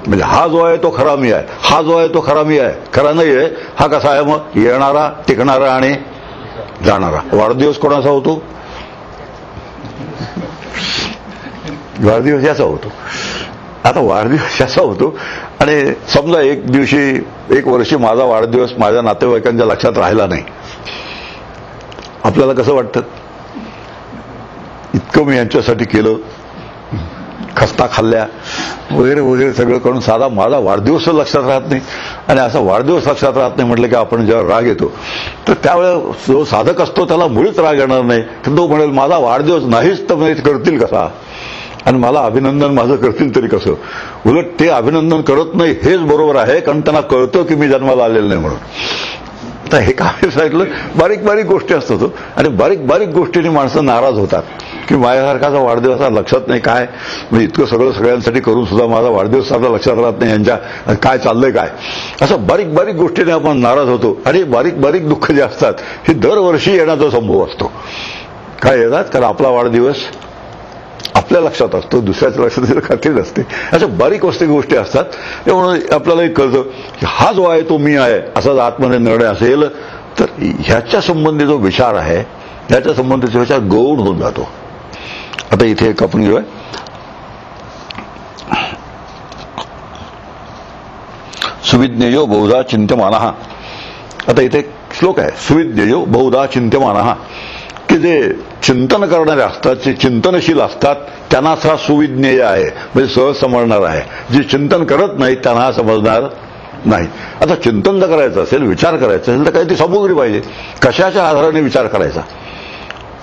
म्हणजे हा जो आहे तो खरा मी आहे, हा जो आहे तो खरा मी आहे, खरा नाही आहे. हा कसा आहे मग? येणारा, टिकणारा आणि जाणारा. वाढदिवस कोणाचा होतो? वाढदिवस याचा होतो. आता वाढदिवस याचा होतो आणि समजा एक वर्षी माझा वाढदिवस माझ्या नातेवाईकांच्या लक्षात राहिला नाही, आपल्याला कसं वाटतं? इतकं मी यांच्यासाठी केलं, खस्ता खाल्ल्या वगैरे वगैरे सगळं करून साधा माझा वाढदिवस लक्षात राहत नाही. आणि असा वाढदिवस लक्षात राहत नाही म्हटलं की आपण जेव्हा राग येतो तर त्यावेळेस जो साधक असतो त्याला मुळीच राग येणार नाही. तो म्हणेल माझा वाढदिवस नाहीच तर करतील कसा, आणि मला अभिनंदन माझं करतील तरी कसं? उलट ते अभिनंदन करत नाही हेच बरोबर आहे, कारण त्यांना कळतं की मी जन्माला आलेलं नाही म्हणून. आता हे काय सांगितलं, बारीक बारीक गोष्टी असतात आणि बारीक बारीक गोष्टींनी माणसं नाराज होतात की माझ्यासारखाचा वाढदिवस हा लक्षात नाही, काय म्हणजे इतकं सगळं सगळ्यांसाठी करून सुद्धा माझा वाढदिवस साधा लक्षात राहत नाही, यांच्या काय चाललंय काय, असं बारीक बारीक गोष्टीने आपण नाराज होतो. आणि बारीक बारीक दुःख जे असतात हे दरवर्षी येण्याचा संभव असतो. काय येतात, कारण आपला वाढदिवस आपल्या लक्षात असतो, दुसऱ्याच्या लक्षात खात्री नसते. अशा बारीक गोष्टी असतात. त्यामुळे आपल्यालाही कळतं की हा जो आहे तो मी आहे असाच आतमध्ये निर्णय असेल तर ह्याच्या संबंधी जो विचार आहे, ह्याच्या संबंधीचा विचार गौण होऊन जातो. आता इथे एक आपण घेऊया, सुविज्ञेयो बहुधा चिंत्यमानः. आता इथे एक श्लोक आहे, सुविज्ञेयो बहुधा चिंत्यमानः, की जे चिंतन करणारे असतात, जे चिंतनशील असतात त्यांना हा सुविज्ञेय आहे, म्हणजे सहज समजणार आहे. जे चिंतन करत नाही त्यांना हा समजणार नाही. आता चिंतन जर करायचं असेल, विचार करायचा असेल तर काही ती सामुग्री पाहिजे. कशाच्या आधाराने विचार करायचा?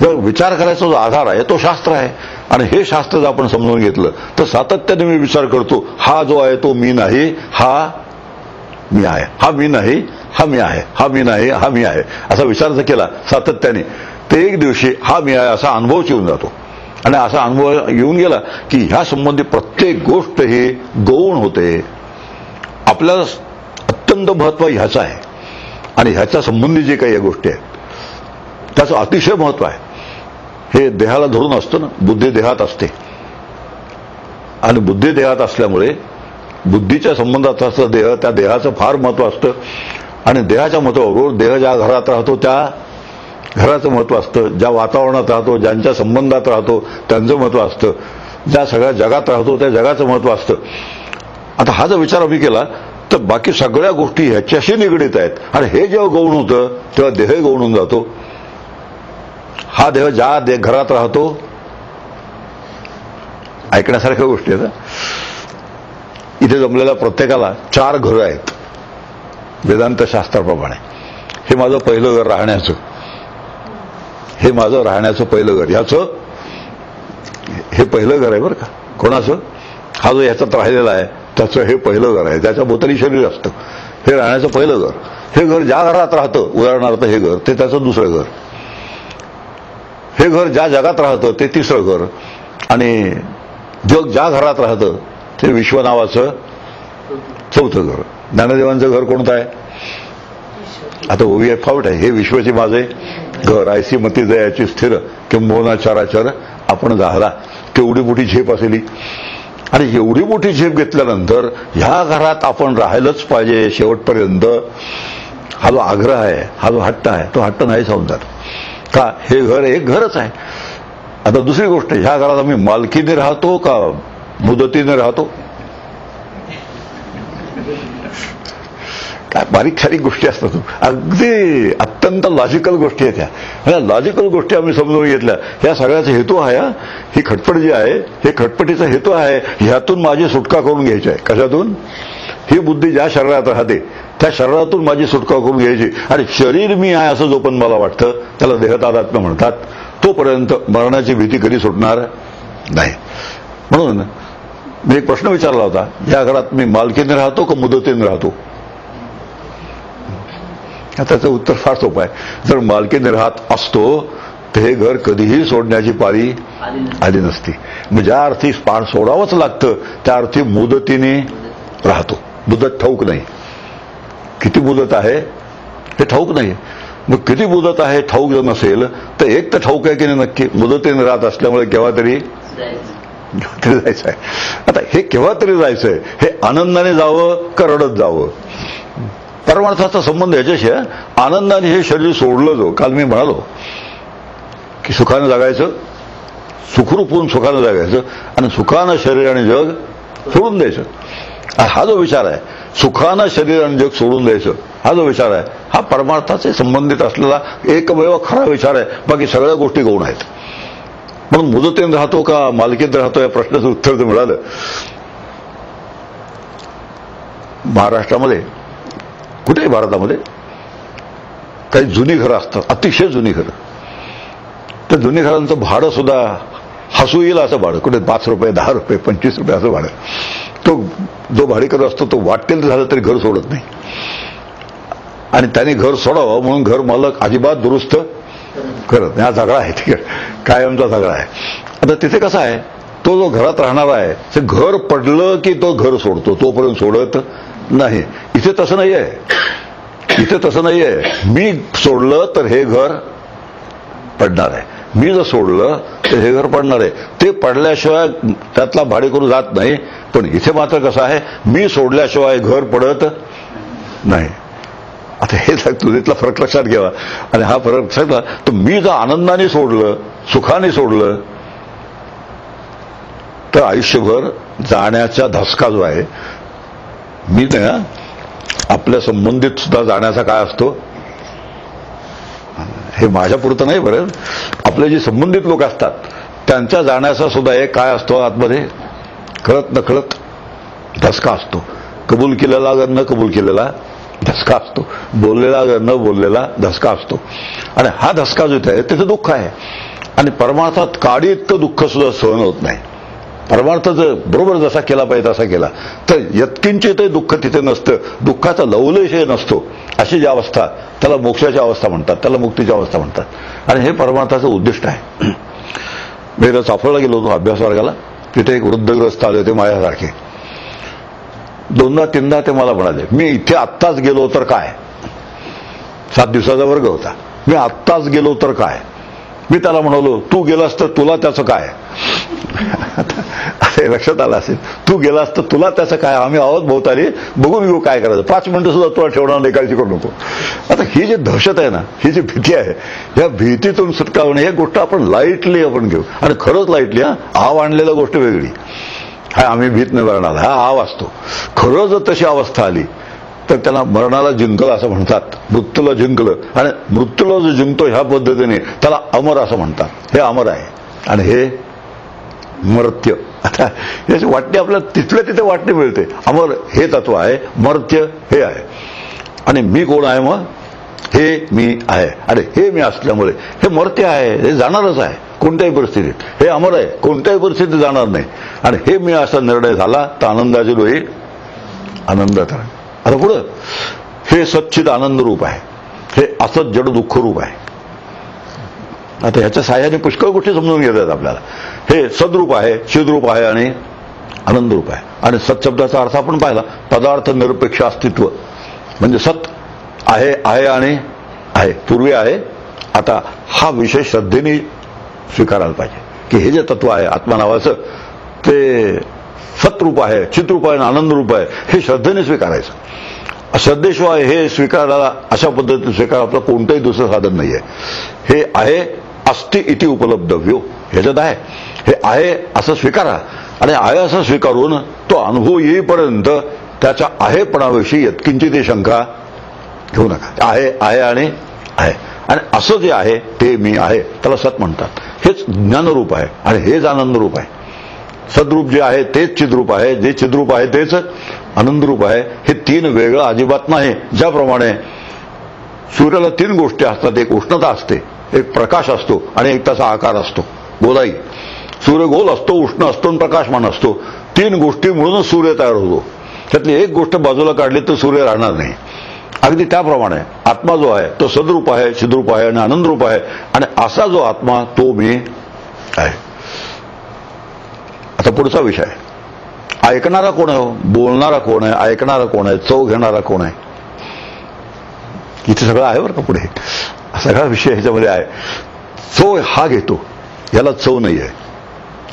जर विचार करायचा जो आधार आहे तो शास्त्र आहे. आणि हे शास्त्र जर आपण समजून घेतलं तर सातत्याने मी विचार करतो, हा जो आहे तो मी नाही, हा मी आहे, हा मी नाही, हा मी आहे, हा मी नाही, हा मी आहे, असा विचार जर केला सातत्याने ते एक दिवशी हा मी आहे असा अनुभवच येऊन जातो. आणि असा अनुभव येऊन गेला की ह्या संबंधी प्रत्येक गोष्ट ही गौण होते. आपल्याला अत्यंत महत्व ह्याचं आहे आणि ह्याच्या संबंधी जे काही या गोष्टी आहेत त्याचं अतिशय महत्व आहे. हे देहाला धरून असतं ना, बुद्धी देहात असते आणि बुद्धी देहात असल्यामुळे बुद्धीच्या संबंधात असतं देह, त्या देहाचं फार महत्व असतं. आणि देहाच्या महत्वाबरोबर देह ज्या घरात राहतो त्या घराचं महत्व असतं, ज्या वातावरणात राहतो, ज्यांच्या संबंधात राहतो त्यांचं महत्व असतं, ज्या सगळ्या जगात राहतो त्या जगाचं महत्व असतं. आता हा जर विचार आम्ही केला तर बाकी सगळ्या गोष्टी ह्याच्याशी निगडीत आहेत. आणि हे जेव्हा गौण होतं तेव्हा देह गौण होऊन जातो. हा देह ज्या घरात राहतो, ऐकण्यासारख्या गोष्टी आहेत. इथे जमलेल्या प्रत्येकाला 4 घरं आहेत वेदांत शास्त्राप्रमाणे. हे माझं पहिलं घर राहण्याचं, हे माझं राहण्याचं पहिलं घर, ह्याचं हे पहिलं घर आहे बरं का. कोणाचं? हा जो ह्याच्यात राहिलेला आहे त्याचं हे पहिलं घर आहे, त्याच्या भोवताली शरीर असतं. हे राहण्याचं पहिलं घर. हे घर ज्या घरात राहतं, उदाहरणार्थ हे घर, ते त्याचं दुसरं घर. हे घर ज्या जगात राहतं ते तिसरं घर. आणि जग ज्या घरात राहतं ते विश्व नावाचं चौथं घर. ज्ञानदेवांचं घर कोणतं आहे? आता ओवी आहे फावट आहे, हे विश्वाची माझे घर, ऐसी मती जयाची स्थिर किंबहुना चराचर आपण जाहला. केवढी मोठी झेप असेली. आणि एवढी मोठी झेप घेतल्यानंतर ह्या घरात आपण राहायलाच पाहिजे शेवटपर्यंत, हा जो आग्रह आहे, हा जो हट्ट आहे, तो हट्ट नाही होऊन जातो. का? हे घर एक घरच आहे. आता दुसरी गोष्ट, ह्या घरात आम्ही मालकीने राहतो का मुदतीने राहतो? काय बारीक सारीक गोष्टी असतात, अगदी अत्यंत लॉजिकल गोष्टी आहेत. ह्या लॉजिकल गोष्टी आम्ही समजून घेतल्या. ह्या सगळ्याचा हेतू आहे, ही खटपट जी आहे हे खटपटीचा हेतू आहे ह्यातून माझी सुटका करून घ्यायची आहे. कशातून? ही बुद्धी ज्या शरीरात राहते त्या शरीरातून माझी सुटका करून घ्यायची. आणि शरीर मी आहे असं जो पण मला वाटतं त्याला देहतादात्म्य म्हणतात. तोपर्यंत मरणाची भीती कधी सुटणार नाही. म्हणून मी एक प्रश्न विचारला होता, या घरात मी मालकीने राहतो का मुदतीने राहतो? त्याचं उत्तर फार सोपं आहे. जर मालकीने राहत असतो तर हे घर कधीही सोडण्याची पाळी आली नसती. मग ज्या अर्थी पाण सोडावंच लागतं त्या अर्थी मुदतीने राहतो. मुदत ठाऊक नाही, किती मुदत आहे हे ठाऊक नाही. मग किती मुदत आहे ठाऊक जर नसेल तर एक तर ठाऊक आहे की नाही नक्की, मुदतीने राहत असल्यामुळे केव्हा तरी जायचं आहे. आता हे केव्हा तरी जायचंय, हे आनंदाने जावं का रडत जावं? परमार्थाचा संबंध याच्याशी आहे. आनंदाने हे शरीर सोडलं जो, काल मी म्हणालो की सुखानं जगायचं, सुखरूप होऊन सुखानं जगायचं आणि सुखानं शरीर आणि जग सोडून द्यायचं. हा जो विचार आहे, सुखानं शरीर आणि जग सोडून द्यायचं, हा जो विचार आहे हा परमार्थाचे संबंधित असलेला एकमेव खरा विचार आहे. बाकी सगळ्या गोष्टी गौण आहेत. म्हणून मुदतीने राहतो का मालकीने राहतो या प्रश्नाचं उत्तर तर मिळालं. महाराष्ट्रामध्ये कुठेही भारतामध्ये काही जुनी घरं असतात, अतिशय जुनी घरं. त्या जुनी घरांचं भाडं सुद्धा हसू येईल असं भाडं, कुठे 5 रुपये 10 रुपये 25 रुपये असं भाडं. तो जो भाडेकरू असतो तो वाटेल झालं तरी घर सोडत नाही. आणि त्याने घर सोडावं म्हणून घर मालक अजिबात दुरुस्त करत. हा झगडा आहे, ठीक आहे, कायमचा झगडा आहे. आता तिथे कसं आहे, तो जो घरात राहणारा आहे ते घर पडलं की तो घर सोडतो, तोपर्यंत सोडत नाही. इथे तसं नाही आहे, इथे तसं नाही आहे. मी सोडलं तर हे घर पडणार आहे, मी जर सोडलं तर हे घर पडणार आहे. ते पडल्याशिवाय त्यातला भाडेकरू जात नाही. पण इथे मात्र कसं आहे, मी सोडल्याशिवाय घर पडत नाही. आता हे तुझ्यातला फरक लक्षात घ्यावा. आणि हा फरक लक्षात घ्या, तर मी जर आनंदाने सोडलं, सुखाने सोडलं, तर आयुष्यभर जाण्याचा धसका जो आहे, मी नाही, आपल्या संबंधित सुद्धा जाण्याचा काय असतो, हे माझ्या पुरतं नाही बरं, आपले जे संबंधित लोक असतात त्यांच्या जाण्याचा सुद्धा एक काय असतो आतमध्ये, कळत नकळत धसका असतो. कबूल केलेला अगर न कबूल केलेला धसका असतो, बोललेला अगर न बोललेला धसका असतो. आणि हा धसका जो आहे त्याचं दुःख आहे. आणि परमार्थात काडी इतकं दुःख सुद्धा सहन होत नाही. परमार्थ जर बरोबर जसा केला पाहिजे तसा केला तर यत्किंचितही दुःख तिथे नसतं, दुःखाचा लवलेशही नसतो. अशी जी अवस्था त्याला मोक्षाची अवस्था म्हणतात, त्याला मुक्तीची अवस्था म्हणतात. आणि हे परमार्थाचं उद्दिष्ट आहे. मी एकदा चाफळला गेलो होतो अभ्यास वर्गाला, तिथे एक वृद्धग्रस्त आले होते माझ्यासारखे. 2दा-3दा ते मला म्हणाले, मी इथे आत्ताच गेलो तर काय, 7 दिवसाचा वर्ग होता, मी आत्ताच गेलो तर काय. मी त्याला म्हणालो, तू गेलास तर तुला त्याचं काय. अरे लक्षात आलं असेल, तू गेलास तर तुला त्याचं काय, आम्ही आहोत भोवताली, बघून घेऊ काय करायचं, 5 मिनिटं सुद्धा तुला ठेवणार नाही, काळजी करू नको. आता ही जी दहशत आहे ना, ही जी भीती आहे, या भीतीतून सुटका होणे, ही गोष्ट आपण लाईटली आपण घेऊ. आणि खरंच लाईटली, आव आणलेला गोष्ट वेगळी, हा आम्ही भीत नाही मरणार, हा आव असतो. खरं जर तशी अवस्था आली तर त्याला मरणाला जिंकलं असं म्हणतात, मृत्यूला जिंकलं. आणि मृत्यूला जो जिंकतो ह्या पद्धतीने त्याला अमर असं म्हणतात. हे अमर आहे आणि हे मर्त्य. आता याची वाटणी आपल्याला तिथल्या तिथे वाटणी मिळते. अमर हे तत्व आहे, मर्त्य हे आहे. आणि मी कोण आहे, मग हे मी आहे. आणि हे मी असल्यामुळे हे मर्त्य आहे, हे जाणारच आहे कोणत्याही परिस्थितीत. हे अमर आहे, कोणत्याही परिस्थितीत जाणार नाही. आणि हे मी असा निर्णय झाला तर आनंदाची लोही आनंदात राहील. आता पुढं हे सच्चिद आनंद रूप आहे, हे असत जड दुःख रूप आहे. आता ह्याच्या साह्याने पुष्कळ गोष्टी समजून घेतात आपल्याला. हे सद्रूप आहे, चिद्रूप आहे आणि आनंद रूप आहे. आणि सत शब्दाचा अर्थ आपण पाहिला, पदार्थ निरपेक्ष अस्तित्व. म्हणजे सत आहे, आहे आणि आहे, पूर्वी आहे, आता हा विषय श्रद्धेने स्वीकारायला पाहिजे की हे जे तत्व आहे आत्मा नावाचं ते सतरूप आहे, चित्रूप आहे आणि आनंद रूप आहे, हे श्रद्धेने स्वीकारायचं. श्रद्धेशिवाय हे स्वीकारायला, अशा पद्धतीने स्वीकार आपलं कोणतंही दुसरं साधन नाहीये. हे आहे अस्ति इति उपलब्धव्यो, ह्याच्यात आहे, हे आहे असं स्वीकारा. आणि आहे असं स्वीकारून तो अनुभव येईपर्यंत त्याच्या आहेपणाविषयी यत्किंचित शंका घेऊ नका. आहे, आहे आणि आहे. आणि असं जे आहे ते मी आहे, त्याला सत म्हणतात. हेच ज्ञानरूप आहे आणि हेच आनंदरूप आहे. सद्रूप जे आहे तेच चिद्रूप आहे, जे चिद्रूप आहे तेच आनंदरूप आहे. हे 3 वेगळं अजिबात नाही. ज्याप्रमाणे सूर्याला 3 गोष्टी असतात, एक उष्णता असते, एक प्रकाश असतो आणि एक त्याचा आकार असतो, गोलाई. सूर्य गोल असतो, उष्ण असतो आणि प्रकाशमान असतो. 3 गोष्टी मिळूनच सूर्य तयार होतो. त्यातली एक गोष्ट बाजूला काढली तर सूर्य राहणार नाही. अगदी त्याप्रमाणे आत्मा जो आहे तो सद्रूप आहे, चिद्रूप आहे आणि आनंदरूप आहे. आणि असा जो आत्मा तो मी आहे. आता पुढचा विषय, ऐकणारा कोण आहे, बोलणारा कोण आहे, ऐकणारा कोण आहे, चव घेणारा कोण आहे. इथे सगळं आहे बरं का. पुढे सगळा विषय ह्याच्यामध्ये आहे. चव हा घेतो, याला चव नाही आहे.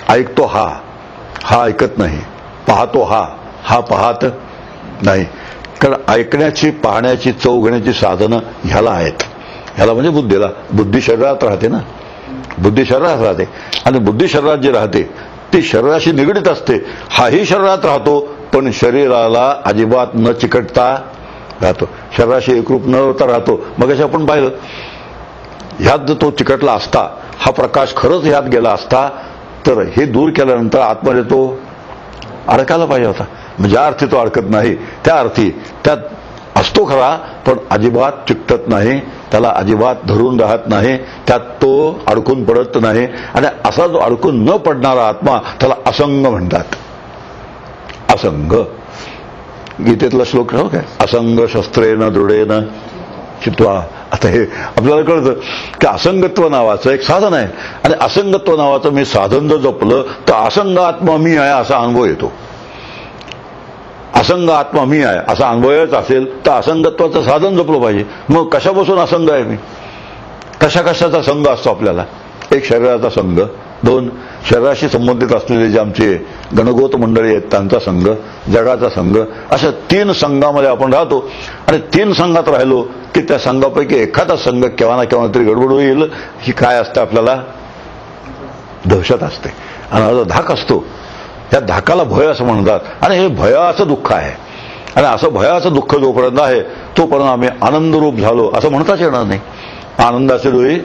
ऐकतो हा, हा ऐकत नाही. पाहतो हा, हा पाहत नाही. कारण ऐकण्याची, पाहण्याची, चव घेण्याची साधनं ह्याला आहेत. ह्याला म्हणजे बुद्धीला. बुद्धी शरीरात राहते ना, बुद्धी शरीरात राहते. आणि बुद्धी शरीरात जे राहते ती शरीराशी निगडीत असते. हाही शरीरात राहतो पण शरीराला अजिबात न चिकटता राहतो, शरीराशी एकरूप न होता राहतो. मग अशा आपण पाहिलं, ह्यात जर तो चिकटला असता, हा प्रकाश खरंच ह्यात गेला असता तर हे दूर केल्यानंतर आतमध्ये तो अडकायला पाहिजे होता. ज्या अर्थी तो अडकत नाही त्या अर्थी त्यात असतो खरा, पण अजिबात चिकटत नाही, त्याला अजिबात धरून राहत नाही, त्यात तो अडकून पडत नाही. आणि असा जो अडकून न पडणारा आत्मा त्याला असंग म्हणतात. असंग, गीतेतला श्लोक काय, असंग शस्त्रेन दृढेन चित्वा. आता हे आपल्याला कळतं की असंगत्व नावाचं एक साधन आहे, आणि असंगत्व नावाचं मी साधन जर जपलं तर असंग आत्मा मी आहे असा अनुभव येतो. असंग आत्मा मी आहे असा अनुभव येत असेल तर असंगत्वाचं साधन जपलं पाहिजे. मग कशापासून असंग आहे मी? कशा कशाचा संघ असतो आपल्याला? एक शरीराचा संघ, दोन शरीराशी संबंधित असलेले जे आमचे गणगोत मंडळी आहेत त्यांचा संघ, जगाचा संघ, अशा 3 संघामध्ये आपण राहतो. आणि 3 संघात राहिलो की त्या संघापैकी एखादा संघ केव्हा ना केव्हा तरी गडबड होईल. ही काय असते? आपल्याला दहशत असते आणि हा जो धाक असतो त्या धाकाला भय असं म्हणतात. आणि हे भयाचं दुःख आहे, आणि असं भयाचं दुःख जोपर्यंत आहे तोपर्यंत आम्ही आनंदरूप झालो असं म्हणताच येणार नाही. आनंदाचे डोळे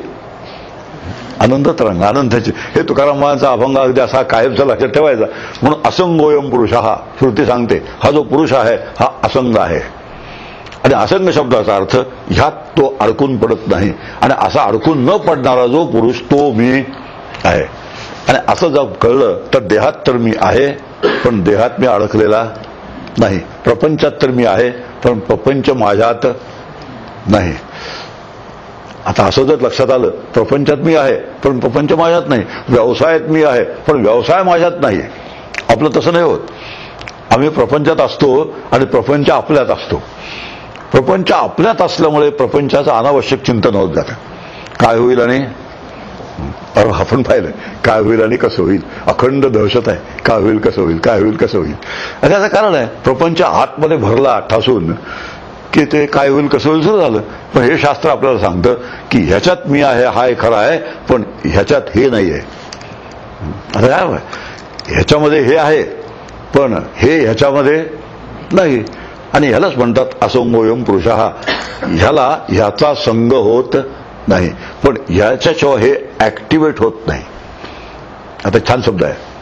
आनंद तरंग, आनंदाचे. हे तुकारामांचा अभंग अगदी असा कायमचा लक्षात ठेवायचा. म्हणून असंगोयम पुरुष हा श्रुती सांगते, हा जो पुरुष आहे हा असंग आहे. आणि असंग शब्दाचा अर्थ ह्यात तो अडकून पडत नाही. आणि असा अडकून न पडणारा जो पुरुष तो मी आहे. आणि असं जर कळलं तर देहात तर मी आहे पण देहात मी अडकलेला नाही. प्रपंचात तर मी आहे पण प्रपंच माझ्यात नाही. आता असं जर लक्षात आलं, प्रपंचात मी आहे पण प्रपंच माझ्यात नाही. व्यवसायात मी आहे पण व्यवसाय माझ्यात नाही. आपलं तसं नाही होत. आम्ही प्रपंचात असतो आणि प्रपंच आपल्यात असतो. प्रपंच आपल्यात असल्यामुळे प्रपंचाचं अनावश्यक चिंतन होत जातं. काय होईल आणि आपण पाहिलं काय होईल आणि कसं होईल. अखंड दहशत आहे, काय होईल कसं होईल, काय होईल कसं होईल. आणि त्याचं कारण आहे प्रपंच आतमध्ये भरला ठासून की ते काय होईल कसं होईल सुरू झालं. पण हे शास्त्र आपल्याला सांगतं की ह्याच्यात मी आहे हा खरा आहे पण ह्याच्यात हे नाही आहे. आता काय ह्याच्यामध्ये हे आहे पण हे ह्याच्यामध्ये नाही. आणि ह्यालाच म्हणतात असंगोयम पुरुष हा. ह्याला ह्याचा संग होत नाही पण ह्याच्याशिवाय हे ऍक्टिव्हेट होत नाही. आता छान शब्द आहे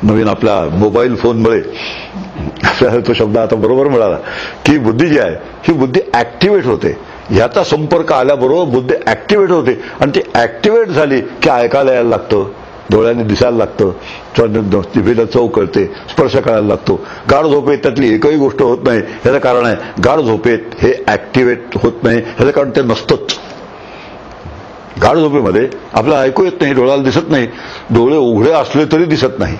नवीन आपल्या मोबाईल फोनमुळे आपल्याला तो शब्द आता बरोबर मिळाला की बुद्धी जी आहे ही बुद्धी ऍक्टिव्हेट होते. ह्याचा संपर्क आल्याबरोबर बुद्धी ऍक्टिव्हेट होते. आणि ती ऍक्टिव्हेट झाली की ऐकायला यायला लागतं, डोळ्याने दिसायला लागतं, जिभेला चव कळते, स्पर्श करायला लागतो. गाढ झोपेत त्यातली एकही गोष्ट होत नाही. ह्याचं कारण आहे गाढ झोपेत हे ऍक्टिव्हेट होत नाही. ह्याचं कारण ते नसतंच. गाढ झोपेमध्ये आपल्याला ऐकू येत नाही, डोळ्याला दिसत नाही, डोळे उघडे असले तरी दिसत नाही.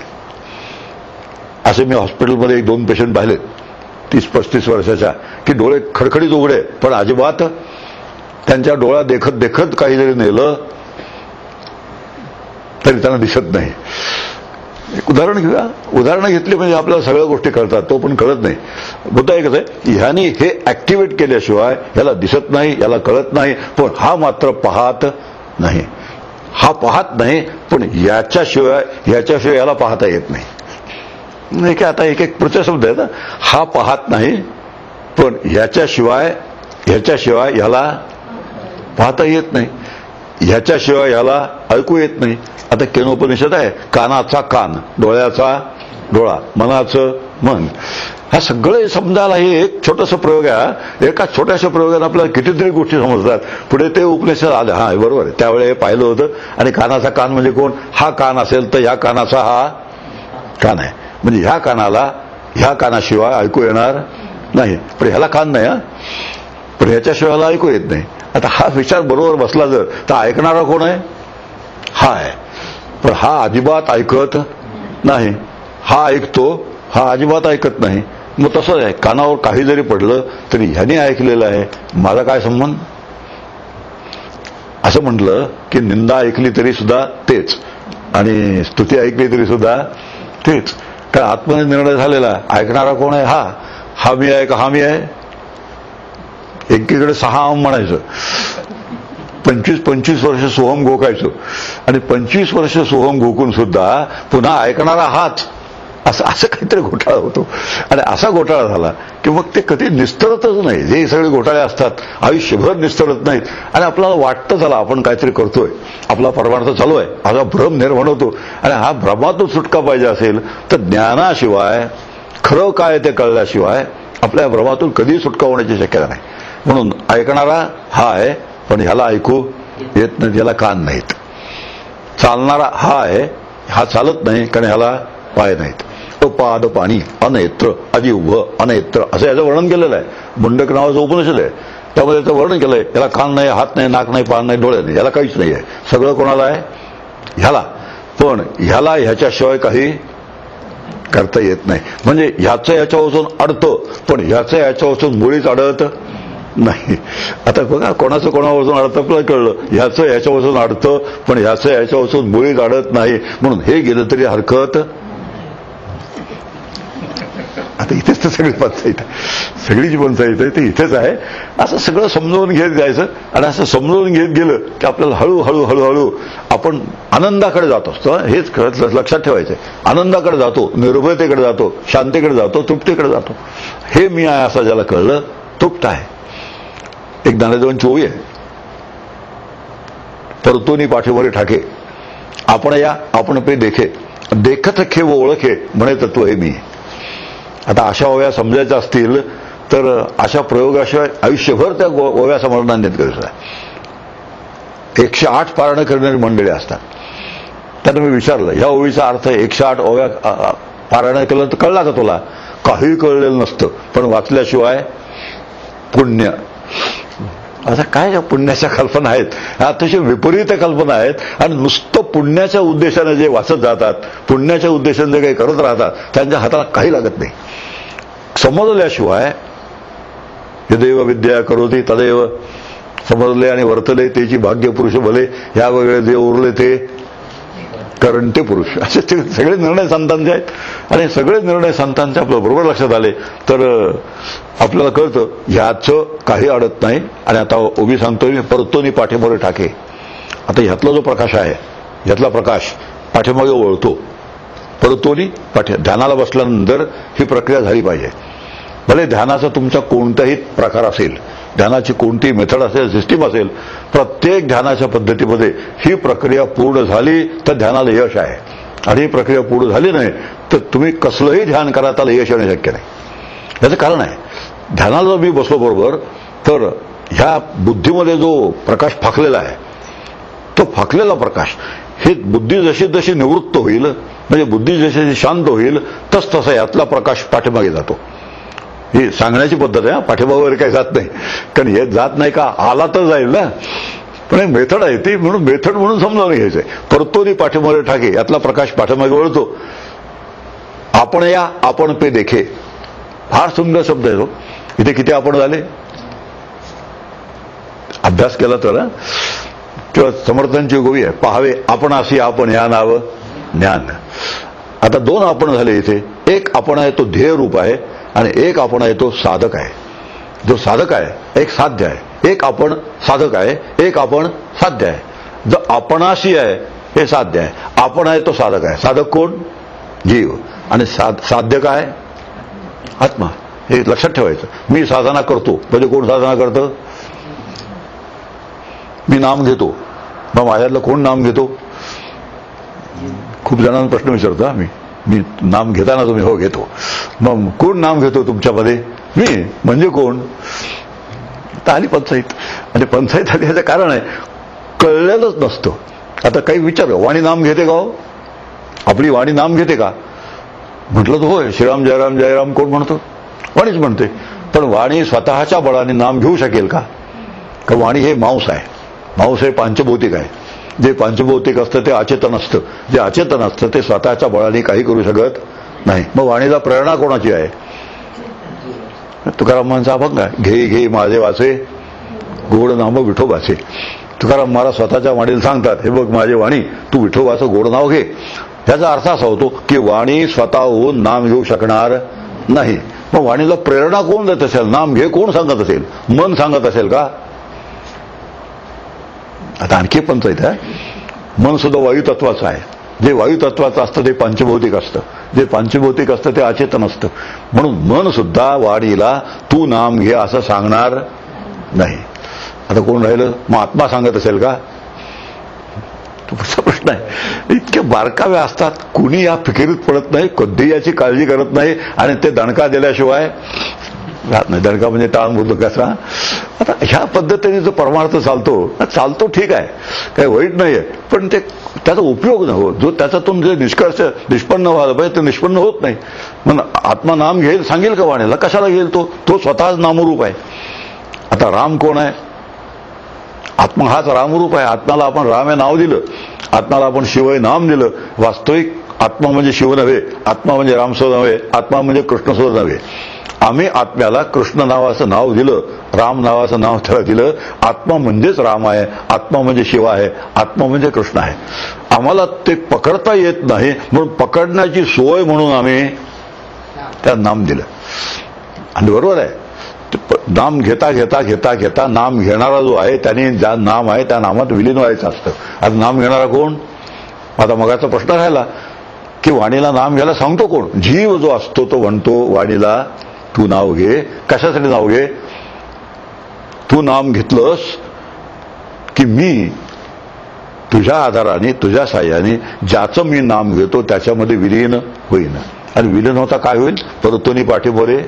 असे मी हॉस्पिटलमध्ये 1-2 पेशंट पाहिले 30-35 वर्षाच्या की डोळे खडखडीत उघडे पण अजिबात त्यांच्या डोळ्या देखत देखत काही जरी नेलं तरी त्यांना दिसत नाही. एक उदाहरण घेऊया. उदाहरणं घेतली म्हणजे आपल्याला सगळ्या गोष्टी कळतात, तो पण कळत नाही. मुद्दा एकच आहे, ह्यानी हे ऍक्टिव्हेट केल्याशिवाय याला दिसत नाही, याला कळत नाही. पण हा मात्र पाहत नाही. हा पाहत नाही पण याच्याशिवाय याला पाहता येत नाही. नाही की आता एक पुढचा शब्द आहे ना, हा पाहत नाही पण ह्याच्याशिवाय ह्याला पाहता येत नाही, ह्याच्याशिवाय ह्याला ऐकू येत नाही. आता केनोपनिषद आहे, कानाचा कान, डोळ्याचा डोळा, मनाचं मन. हा सगळे समजायला हे एक छोटासा प्रयोग आहे. एका छोट्याशा प्रयोगाने आपल्याला कितीतरी गोष्टी समजतात. पुढे ते उपनिषद आले. हा बरोबर आहे, त्यावेळी हे पाहिलं होतं. आणि कानाचा कान म्हणजे कोण? हा कान असेल तर ह्या कानाचा हा कान आहे. म्हणजे ह्या कानाला ह्या कानाशिवाय ऐकू येणार नाही. पण ह्याला कान नाही, हा पण ह्याच्याशिवाय ह्याला ऐकू येत नाही. आता हा विचार बरोबर बसला जर तर ऐकणारा कोण आहे? हा आहे. पण हा अजिबात ऐकत नाही. हा ऐकतो, हा अजिबात ऐकत नाही. मग तसं आहे, कानावर काही जरी पडलं तरी ह्याने ऐकलेलं आहे, माझा काय संबंध? असं म्हटलं की निंदा ऐकली तरी सुद्धा तेच आणि स्तुती ऐकली तरी सुद्धा तेच. कारण आत्मने निर्णय झालेला. ऐकणारा कोण आहे? हा मी आहे का हा मी आहे? एकीकडे 6 म्हणायचं, 25 वर्ष सोहम घोकायचं आणि 25 वर्ष सोहम घोकून सुद्धा पुन्हा ऐकणारा हाच, असं काहीतरी घोटाळा होतो. आणि असा घोटाळा झाला की मग ते कधी निस्तरतच नाही. जे सगळे घोटाळे असतात आयुष्यभर निस्तरत नाहीत. आणि आपल्याला वाटतं झाला आपण काहीतरी करतोय, आपला परमार्थ चालू आहे, असा भ्रम निर्माण होतो. आणि हा भ्रमातून सुटका पाहिजे असेल तर ज्ञानाशिवाय, खरं काय ते कळल्याशिवाय आपल्या भ्रमातून कधी सुटका होण्याची शक्यता नाही. म्हणून ऐकणारा हा आहे पण ह्याला ऐकू येत नाही, ह्याला कान नाहीत. चालणारा हा आहे, हा चालत नाही कारण ह्याला पाय नाहीत. पाद पाणी अनेत्र, अजिव्ह अनेत्र असं याचं वर्णन केलेलं आहे. मुंडक नावाचं उपनिषद आहे. त्यामध्ये त्याचं वर्णन केलंय. याला कान नाही, हात नाही, नाक नाही, पान नाही, डोळे नाही, याला काहीच नाही आहे. सगळं कोणाला आहे? ह्याला. पण ह्याला ह्याच्याशिवाय काही करता येत नाही. म्हणजे ह्याचं ह्याच्यापासून अडतं, पण ह्याचं ह्याच्यापासून मुळीच अडत नाही. आता बघा, कोणाचं कोणापासून अडतं आपल्याला कळलं. ह्याचं ह्याच्यापासून अडतं, पण ह्याचं ह्याच्यापासून मुळीच अडत नाही. म्हणून हे गेलं तरी हरकत. आता इथेच तर सगळी पंचायत आहे, सगळी जी पंचायत आहे ती इथेच आहे. असं सगळं समजावून घेत जायचं. आणि असं समजावून घेत गेलं की आपल्याला हळूहळू हळूहळू आपण आनंदाकडे जातो. हेच लक्षात ठेवायचंय. आनंदाकडे जातो, निर्भयतेकडे जातो, शांतीकडे जातो, तृप्तीकडे जातो. हे मी आहे असं ज्याला कळलं तृप्त आहे. एक ज्ञानदेवांची ओवी आहे, परतोनी पाठीवरी ठाके, आपण या आपण पे देखे, देखत खे व ओळखे, म्हणे तत्व हे मी. आता अशा ओव्या समजायच्या असतील तर अशा प्रयोगाशिवाय आयुष्यभर त्या ओव्या समजणार नाहीत. कसं आहे, 108 पारायण करणारी मंडळी असतात. त्यांना मी विचारलं, ह्या ओवीचा अर्थ 108 ओव्या पारायण केलं तर कळला का तुला? काही कळलेलं नसतं, पण वाचल्याशिवाय पुण्य. आता काय या पुण्याच्या कल्पना आहेत, अतिशय विपरीत कल्पना आहेत. आणि नुसतं पुण्याच्या उद्देशाने जे वाचत जातात, पुण्याच्या उद्देशाने जे काही करत राहतात, त्यांच्या हाताला काही लागत नाही. समजल्याशिवाय यदेव विद्या करोती तदेव, समजले आणि वर्तले तेची भाग्य पुरुष भले, ह्या वेगळे जे उरले ते करंटे पुरुष. असे सगळे निर्णय संतांचे आहेत. आणि सगळे निर्णय संतांचे आपल्या बरोबर लक्षात आले तर आपल्याला कळतं ह्याचं काही अडत नाही. आणि आता उभी सांगतोय मी, परतोनी पाठीमागे ठाके. आता ह्यातला जो प्रकाश आहे, ह्यातला प्रकाश पाठीमागे वळतो. परतोनी ध्यानाला बसल्यानंतर ही प्रक्रिया झाली पाहिजे. भले ध्यानाचा तुमचा कोणताही प्रकार असेल, ध्यानाची कोणती मेथड असेल, सिस्टीम असेल, प्रत्येक ध्यानाच्या पद्धतीमध्ये ही प्रक्रिया पूर्ण झाली तर ध्यानाला यश आहे. आणि ही प्रक्रिया पूर्ण झाली नाही तर तुम्ही कसलंही ध्यान करा, त्याला यश येणं शक्य नाही. याचं कारण आहे, ध्यानाला जर मी बसलो बरोबर तर ह्या बुद्धीमध्ये जो प्रकाश फाकलेला आहे, तो फाकलेला प्रकाश, हे बुद्धी जशी जशी निवृत्त होईल, म्हणजे बुद्धी जशी शांत होईल, तसा यातला प्रकाश पाठीमागे जातो. ही सांगण्याची पद्धत आहे. पाठीमागे वगैरे काही जात नाही, कारण हे जात नाही का, आला तर जाईल ना. पण एक मेथड आहे ती, म्हणून मेथड म्हणून समजावून घ्यायचंय. परतोनी पाठीमागे ठाके, यातला प्रकाश पाठीमागे वळतो. आपण या आपण पे देखे, फार सुंदर शब्द आहे तो. इथे किती आपण झाले अभ्यास केला तर, किंवा समर्थांची गोवी आहे, पाहावे आपण अशी आपण ह्या नाव ज्ञान. आता 2 आपण झाले इथे. एक आपण आहे तो ध्येय रूप आहे, आणि एक आपण आहे तो साधक आहे. जो साधक आहे एक साध्य आहे. एक आपण साधक आहे, एक आपण साध्य आहे. जो आपणाशी आहे हे साध्य आहे, आपण आहे तो साधक आहे. साधक कोण? जीव. आणि साध्य काय? आत्मा. हे लक्षात ठेवायचं. मी साधना करतो म्हणजे कोण साधना करतं? मी नाम घेतो, मग माझ्यातलं कोण नाम घेतो? खूप जणांना प्रश्न विचारतो मी नाम घेताना तुम्ही हो घेतो, मग कोण नाम घेतो तुमच्यामध्ये? मी. म्हणजे कोण? तर आली पंचायत. आणि पंचायत आली याचं कारण आहे, कळलेलंच नसतं. आता काही विचार, वाणी नाम घेते का हो? आपली वाणी नाम घेते का? म्हटलं तर होय, श्रीराम जयराम जयराम कोण म्हणतो? वाणीच म्हणते. पण वाणी स्वतःच्या बळाने नाम घेऊ शकेल का? कारण वाणी हे मांस आहे. मांस हे पांचभौतिक आहे. जे पांचभौतिक असतं ते अचेतन असतं. जे अचेतन असतं ते स्वतःच्या बळाने काही करू शकत नाही. मग वाणीला प्रेरणा कोणाची आहे? तुकारामांचा अभंग आहे, घे घे माझे वाचे गोड नाम विठोबाचे. तुकाराम महाराज स्वतःच्या वाणीला सांगतात, हे बघ माझे वाणी, तू विठोबाचं गोड नाव घे. त्याचा अर्थ असा होतो की वाणी स्वतःहून नाम घेऊ शकणार नाही. मग वाणीला प्रेरणा कोण देत असेल? नाम घे कोण सांगत असेल? मन सांगत असेल का? आता आणखी पंचायत आहे. मन सुद्धा वायुतत्वाचं आहे. जे वायुतत्वाचं असतं ते पंचभौतिक असतं, जे पंचभौतिक असतं ते अचेतन असतं. म्हणून मन सुद्धा वाणीला तू नाम घे असं सांगणार नाही. आता कोण राहिलं? मग आत्मा सांगत असेल का? तो पुढचा प्रश्न आहे. इतके बारकावे असतात, कुणी या फिकिरीत पडत नाही, कधी याची काळजी करत नाही. आणि ते दणका दिल्याशिवाय राहत नाही. दणका म्हणजे टाळ मृदुक कसा. आता ह्या पद्धतीने जो परमार्थ चालतो ठीक आहे, काही वाईट नाहीये, पण ते त्याचा उपयोग न हो. जो त्याच्यातून जे निष्कर्ष निष्पन्न व्हायला पाहिजे ते निष्पन्न होत नाही. मग आत्मा नाम घेईल सांगेल का वाणीला? कशाला घेईल? तो स्वतःच नामरूप आहे. आता राम कोण आहे? आत्मा हाच रामरूप आहे. आत्म्याला आपण राम हे नाव दिलं, आत्म्याला आपण शिव हे नाम दिलं. वास्तविक आत्मा म्हणजे शिव नव्हे, आत्मा म्हणजे रामसुद्धा नव्हे, आत्मा म्हणजे कृष्णसुद्धा नव्हे. आम्ही आत्म्याला कृष्ण नावाचं नाव दिलं, राम नावाचं नाव त्याला दिलं. आत्मा म्हणजेच राम आहे, आत्मा म्हणजे शिव आहे, आत्मा म्हणजे कृष्ण आहे. आम्हाला ते पकडता येत नाही, म्हणून पकडण्याची सोय म्हणून आम्ही त्या नाम दिलं. आणि बरोबर आहे, नाम घेता घेता घेता घेता नाम घेणारा जो आहे त्याने ज्या नाम आहे त्या नामात विलीन व्हायचं असतं. आता नाम घेणारा कोण? आता मगाचा प्रश्न राहिला की वाणीला नाम घ्यायला सांगतो कोण? जीव जो असतो तो म्हणतो वाणीला तू नाव घे. कशासाठी नाव घे? तू नाम घेतलंस की मी तुझ्या आधाराने तुझ्या साह्याने ज्याचं मी नाम घेतो त्याच्यामध्ये विलीन होईन. आणि विलीन होता काय होईल? परतोनी पाठीबोरे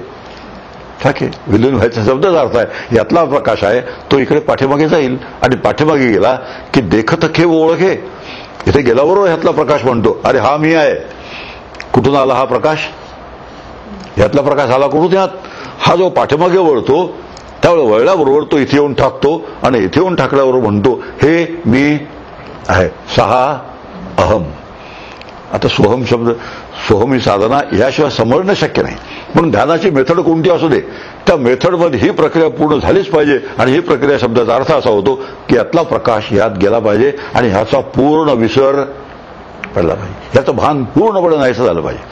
ठाके. विलीन व्हायचा शब्दच अर्थ आहे. यातला प्रकाश आहे तो इकडे पाठीमागे जाईल, आणि पाठीमागे गेला की देखत खे ओळखे. इथे गेल्याबरोबर ह्यातला प्रकाश म्हणतो अरे हा मी आहे. कुठून आला हा प्रकाश? यातला प्रकाश आला कुठून? यात हा जो पाठीमागे वळतो त्यावेळेस वळल्याबरोबर तो इथे येऊन टाकतो, आणि इथे येऊन टाकल्याबरोबर म्हणतो हे मी आहे. सहा अहम. आता सोहम शब्द, सोहम ही साधना याशिवाय समजणं शक्य नाही. म्हणून ध्यानाची मेथड कोणती असू दे, त्या मेथडमध्ये ही प्रक्रिया पूर्ण झालीच पाहिजे. आणि ही प्रक्रिया शब्दाचा अर्थ असा होतो की यातला प्रकाश यात गेला पाहिजे आणि ह्याचा पूर्ण विसर पडला पाहिजे. ह्याचं भान पूर्णपणे नाहीसं झालं पाहिजे.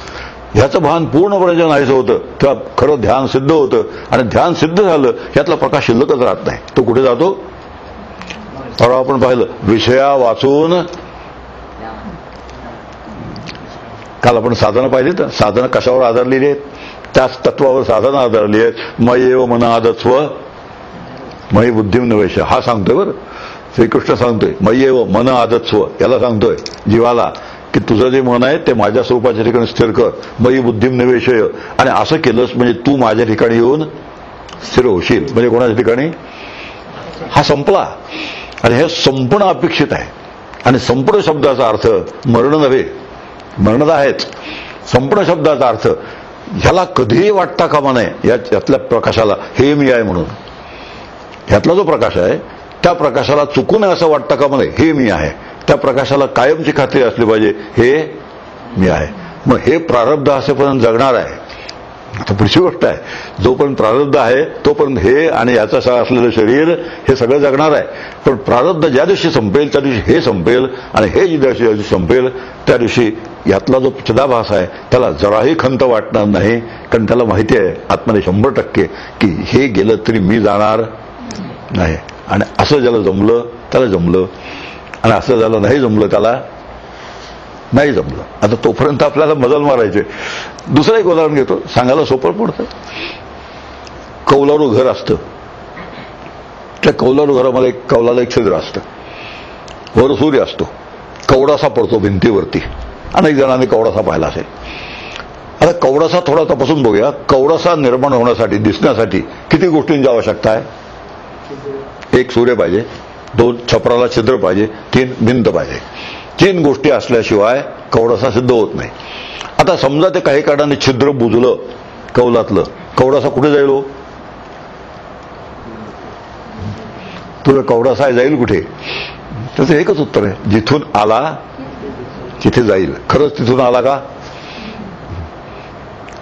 ह्याचं भान पूर्णपणे जे नाहीसं होतं तेव्हा खरं ध्यान सिद्ध होतं. आणि ध्यान सिद्ध झालं यातला प्रकाश शिल्लकच राहत नाही. तो कुठे जातो? तर आपण पाहिलं विषया वाचून. काल आपण साधनं पाहिली तर साधनं कशावर आधारलेली आहेत? त्याच तत्वावर साधनं आधारली आहेत. मयेव मन आदत्स्व मयी बुद्धिम नवेश हा सांगतोय बरं श्रीकृष्ण सांगतोय. मयेव मन आदत्स्व याला सांगतोय जीवाला की तुझं जे मन आहे ते माझ्या स्वरूपाच्या ठिकाणी स्थिर कर. मयी बुद्धिम निवेशय. आणि असं केलंस म्हणजे तू माझ्या ठिकाणी येऊन स्थिर होशील. म्हणजे कोणाच्या ठिकाणी? हा संपला. आणि हे संपणं अपेक्षित आहे. आणि संपूर्ण शब्दाचा अर्थ मरण नव्हे, मरण आहेच. संपूर्ण शब्दाचा अर्थ ह्याला कधीही वाटता कामा नये यातल्या प्रकाशाला हे मी आहे म्हणून. ह्यातला जो प्रकाश आहे त्या प्रकाशाला चुकू नये असं वाटतं कामा नये हे मी आहे. त्या प्रकाशाला कायमची खात्री असली पाहिजे हे मी आहे. मग हे प्रारब्ध असेपर्यंत जगणार आहे. आता पुढची गोष्ट आहे, जोपर्यंत प्रारब्ध आहे तोपर्यंत हे आणि याचं असलेलं शरीर हे सगळं जगणार आहे. पण प्रारब्ध ज्या दिवशी संपेल त्या दिवशी हे संपेल, आणि हे ज्या दिवशी संपेल त्या दिवशी यातला जो चिदाभास आहे त्याला जराही खंत वाटणार नाही. कारण त्याला माहिती आहे आत्म्याने 100% की हे गेलं तरी मी जाणार नाही. आणि असं ज्याला जमलं त्याला जमलं, आणि असं ज्याला नाही जमलं त्याला नाही जमलं. आता तोपर्यंत आपल्याला मजल मारायचे. दुसरं एक उदाहरण घेतो, सांगायला सोपं पडतं. कौलारू घर असतं. त्या कौलारू घरामध्ये कौलाला एक छिद्र असतं, वर सूर्य असतो, कवडासा पडतो भिंतीवरती. अनेक जणांनी कवडासा पाहिला असेल. आता कवडासा थोडा तपासून बघूया. कवडासा निर्माण होण्यासाठी, दिसण्यासाठी किती गोष्टींची आवश्यकता आहे? 1 सूर्य पाहिजे, 2 छपराला छिद्र पाहिजे, 3 भिंत पाहिजे. 3 गोष्टी असल्याशिवाय कवडासा सिद्ध होत नाही. आता समजा ते काही काळाने छिद्र बुजलं कौलातलं, कवडासा कुठे जाईल? हो, तुझा कवडासा जाईल कुठे? त्याचं एकच उत्तर आहे, जिथून आला तिथे जाईल. खरंच तिथून आला का?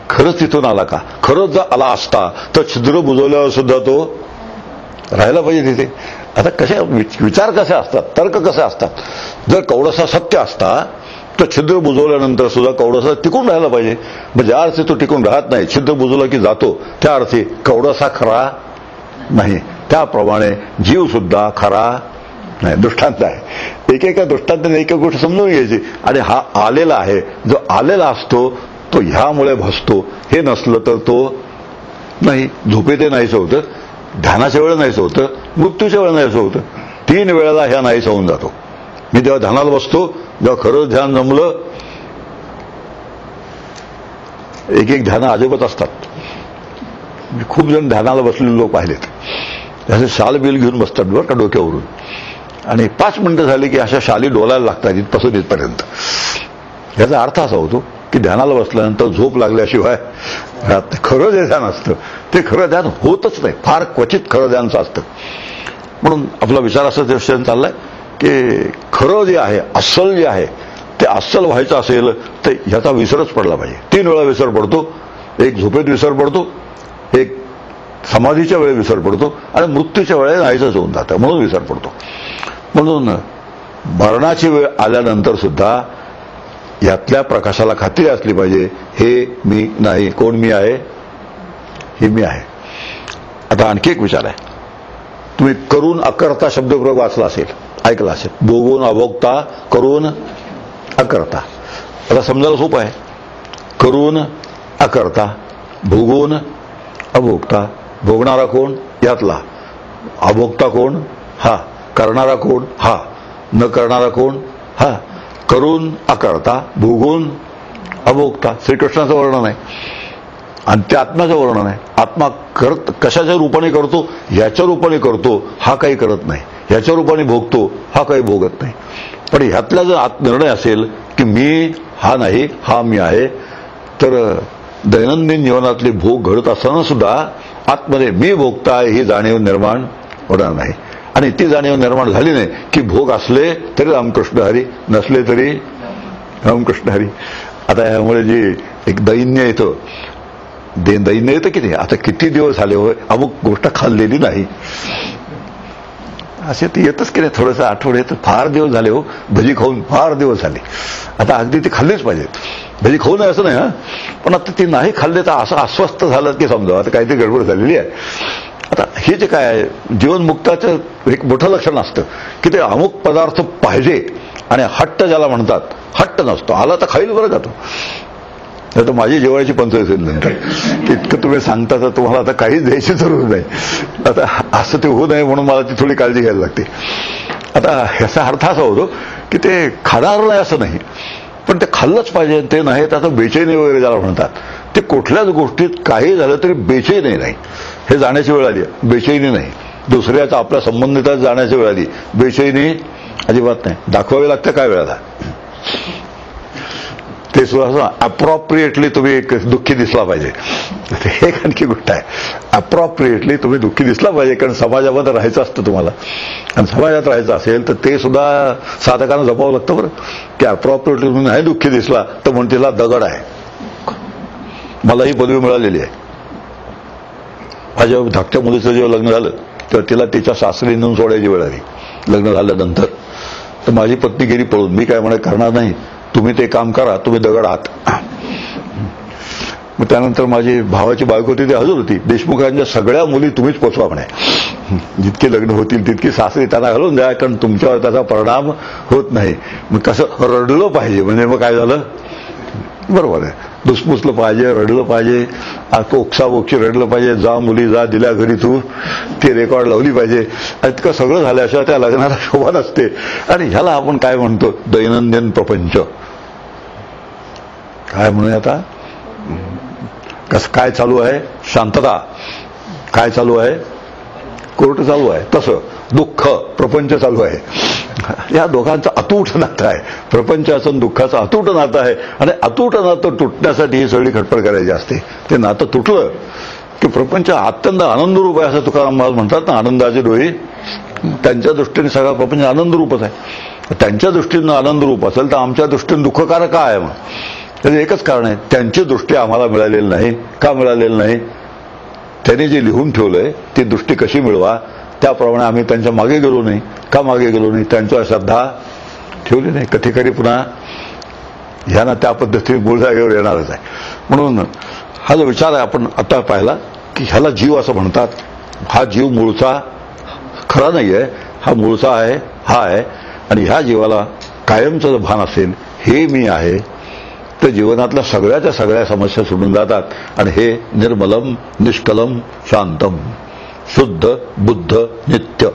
खरंच तिथून आला का? खरंच जर आला असता तर छिद्र बुजवल्यावर सुद्धा तो राहायला पाहिजे तिथे. आता कसे विचार कसे असतात, तर्क कसे असतात. जर कवडासा सत्य असता तर छिद्र बुजवल्यानंतर सुद्धा कवडासा टिकून राहायला पाहिजे. मग ज्या अर्थी तो टिकून राहत नाही, छिद्र बुजवला की जातो, त्या अर्थी कवडासा खरा नाही. त्याप्रमाणे जीव सुद्धा खरा नाही, दृष्टांत आहे. एकेका दृष्टांताने एक गोष्ट समजून घ्यायची. आणि हा आलेला आहे, जो आलेला असतो तो ह्यामुळे भासतो. हे नसलं तर तो नाही. झोपेते नाहीसं होतं, ध्यानाच्या वेळेला नाहीसं होतं, मृत्यूच्या वेळेला नाहीसं होतं. 3 वेळेला ह्या नाहीसं होऊन जातो. मी जेव्हा ध्यानाला बसतो, जेव्हा खरंच ध्यान जमलं, एक ध्यान अजबच असतात. मी खूप जण ध्यानाला बसलेले लोक पाहिलेत. असे शाल बिल घेऊन बसतात बरं का डोक्यावरून, आणि 5 मिनिटं झाली की अशा शाली डोलायला लागतात इथपासून इथपर्यंत. याचा अर्थ असा होतो की की ध्यानाला बसल्यानंतर झोप लागल्याशिवाय खरं जे ध्यान असतं ते खरं ध्यान होतच नाही. फार क्वचित खरं ध्यानचं असतं. म्हणून आपला विचार असा दृष्टीने चाललाय की खरं जे आहे, अस्सल जे आहे ते अस्सल व्हायचं असेल तर ह्याचा विसरच पडला पाहिजे. 3 वेळा विसर पडतो. एक झोपेत विसर पडतो, एक समाधीच्या वेळी विसर पडतो आणि मृत्यूच्या वेळेला नाहीचंच होऊन जातं म्हणून विसर पडतो. म्हणून मरणाची वेळ आल्यानंतर सुद्धा यातल्या प्रकाशाला खात्री असली पाहिजे, हे मी नाही. कोण मी आहे? हे मी आहे. आता आणखी एक विचार आहे. तुम्ही करून अकर्ता शब्दप्रयोग वाचला असेल, ऐकला असेल. भोगून अभोगता, करून अकर्ता. आता समजायला सोपं आहे. करून अकर्ता, भोगून अभोगता. भोगणारा कोण? यातला. अभोगता कोण? हा. करणारा कोण? हा. न करणारा कोण? हा. करून अकर्ता, भोगून अभोगता. श्रीकृष्णाचं वर्णन आहे आणि ते आत्म्याचं वर्णन आहे. आत्मा कशाच्या रूपाने करतो? ह्याच्या रूपाने करतो, हा काही करत नाही. ह्याच्या रूपाने भोगतो, हा काही भोगत नाही. पण ह्यातला जर निर्णय असेल की मी हा नाही, हा मी आहे, तर दैनंदिन जीवनातले भोग घडत असताना सुद्धा आतमध्ये मी भोगता आहे ही जाणीव निर्माण होणार नाही. आणि ती जाणीव निर्माण झाली नाही की भोग असले तरी रामकृष्ण हरी, नसले तरी रामकृष्ण हरी. आता यामुळे जी एक दैन्य येतं, दैन्य येतं किती. आता किती दिवस झाले होय अमुक गोष्ट खाल्लेली नाही, असे ती येतच की नाही. थोडंसं आठवडे तर फार दिवस झाले हो, भजी खाऊन फार दिवस झाले. आता अगदी ती खाल्लीच पाहिजेत. भजी खाऊ नये असं नाही, हा. पण आता ती नाही खाल्ले तर असं अस्वस्थ झालं की समजा आता काहीतरी गडबड झालेली आहे. आता हे जे काय आहे, जीवनमुक्ताचं एक मोठं लक्षण असतं की ते अमुक पदार्थ पाहिजे. आणि हट्ट ज्याला म्हणतात, हट्ट नसतो. आला तर खाईल बरं का तो. तर माझी जेवायची पंचायत होईल नंतर. इतकं तुम्ही सांगता तर तुम्हाला आता काहीच द्यायची जरूर नाही. आता असं ते होऊ नये म्हणून मला ती थोडी काळजी घ्यायला लागते. आता ह्याचा अर्थ असा होतो की ते खाणार नाही असं नाही, पण ते खाल्लंच पाहिजे. ते नाही तर आता बेचैनी वगैरे ज्याला म्हणतात, ते कुठल्याच गोष्टीत काही झालं तरी बेचैनी नाही. हे जाण्याची वेळ आली, बेचैनी नाही. दुसऱ्याचा आपल्या संबंधिताच जाण्याची वेळ आली, बेचैनी अजिबात नाही. दाखवावी लागतं काय वेळाला. ते सुद्धा अप्रॉप्रिएटली तुम्ही दुःखी दिसला पाहिजे. हे आणखी गोष्ट आहे. अप्रॉप्रिएटली तुम्ही दुःखी दिसला पाहिजे, कारण समाजामध्ये राहायचं असतं तुम्हाला. आणि समाजात राहायचं असेल तर ते सुद्धा साधकांना जपावं लागतं बरं. की अप्रॉप्रिएटली तुम्ही नाही दुःखी दिसला तर म्हणून तिला दगड आहे. मला ही पदवी मिळालेली आहे. माझ्या धाकट्या मुलीचं जेव्हा लग्न झालं तेव्हा तिला तिच्या सासरी नेऊन सोडायची वेळ आली. लग्न झाल्यानंतर तर माझी पत्नी गेली पळून. मी काय म्हणे करणार नाही, तुम्ही ते काम करा, तुम्ही दगड आहात. मग त्यानंतर माझी भावाची बायको होती, ती हजर होती. देशमुखांच्या सगळ्या मुली तुम्हीच पोचवा म्हणे. जितके लग्न होतील तितकी सासरी त्यांना घालून द्या, कारण तुमच्यावर त्याचा परिणाम होत नाही. मग कसं रडलं पाहिजे, म्हणजे मग काय झालं, बरोबर आहे, दुसपुसलं पाहिजे, रडलं पाहिजे, ओक्साबोक्षी रडलं पाहिजे. जा मुली जा, दिल्या घरी तू, ती रेकॉर्ड लावली पाहिजे. इतकं सगळं झाल्याशिवाय त्या लग्नाला शोभा नसते. आणि ह्याला आपण काय म्हणतो, दैनंदिन प्रपंच. काय म्हणूया आता, कसं काय चालू आहे, शांतता. काय चालू आहे, कोर्ट चालू आहे. तसं दुःख, प्रपंच चालू आहे. या दोघांचं अतूट नातं आहे. प्रपंचाचं आणि दुःखाचं अतूट नातं आहे. आणि अतूट नातं तुटण्यासाठी ही सगळी खटपट करायची असते. ते नातं तुटलं की प्रपंच अत्यंत आनंदरूप आहे, असं तुकाराम महाराज म्हणतात ना. आनंदाचे डोळे, त्यांच्या दृष्टीने सगळा प्रपंच आनंदरूपच आहे. त्यांच्या दृष्टीनं आनंदरूप असेल तर आमच्या दृष्टीने दुःखकारक काय आहे? मग त्याचं एकच कारण आहे, त्यांची दृष्टी आम्हाला मिळालेली नाही. का मिळालेली नाही? त्यांनी जे लिहून ठेवलंय ती दृष्टी कशी मिळवा, त्याप्रमाणे आम्ही त्यांच्या मागे गेलो नाही. का मागे गेलो नाही? त्यांच्यावर श्रद्धा ठेवली नाही. कधीकधी पुन्हा ह्याना त्या पद्धतीने मूळ जागेवर येणारच आहे. म्हणून हा जो विचार आहे आपण आता पाहिला की ह्याला जीव असं म्हणतात. हा जीव मूळचा खरा नाही आहे, हा मूळचा आहे, हा आहे. आणि ह्या जीवाला कायमचं जर भान असेल, हे मी आहे, तर जीवनातल्या सगळ्याच्या सगळ्या समस्या सोडून जातात. आणि हे निर्मलम, निष्कलम, शांतम, शुद्ध, बुद्ध, नित्य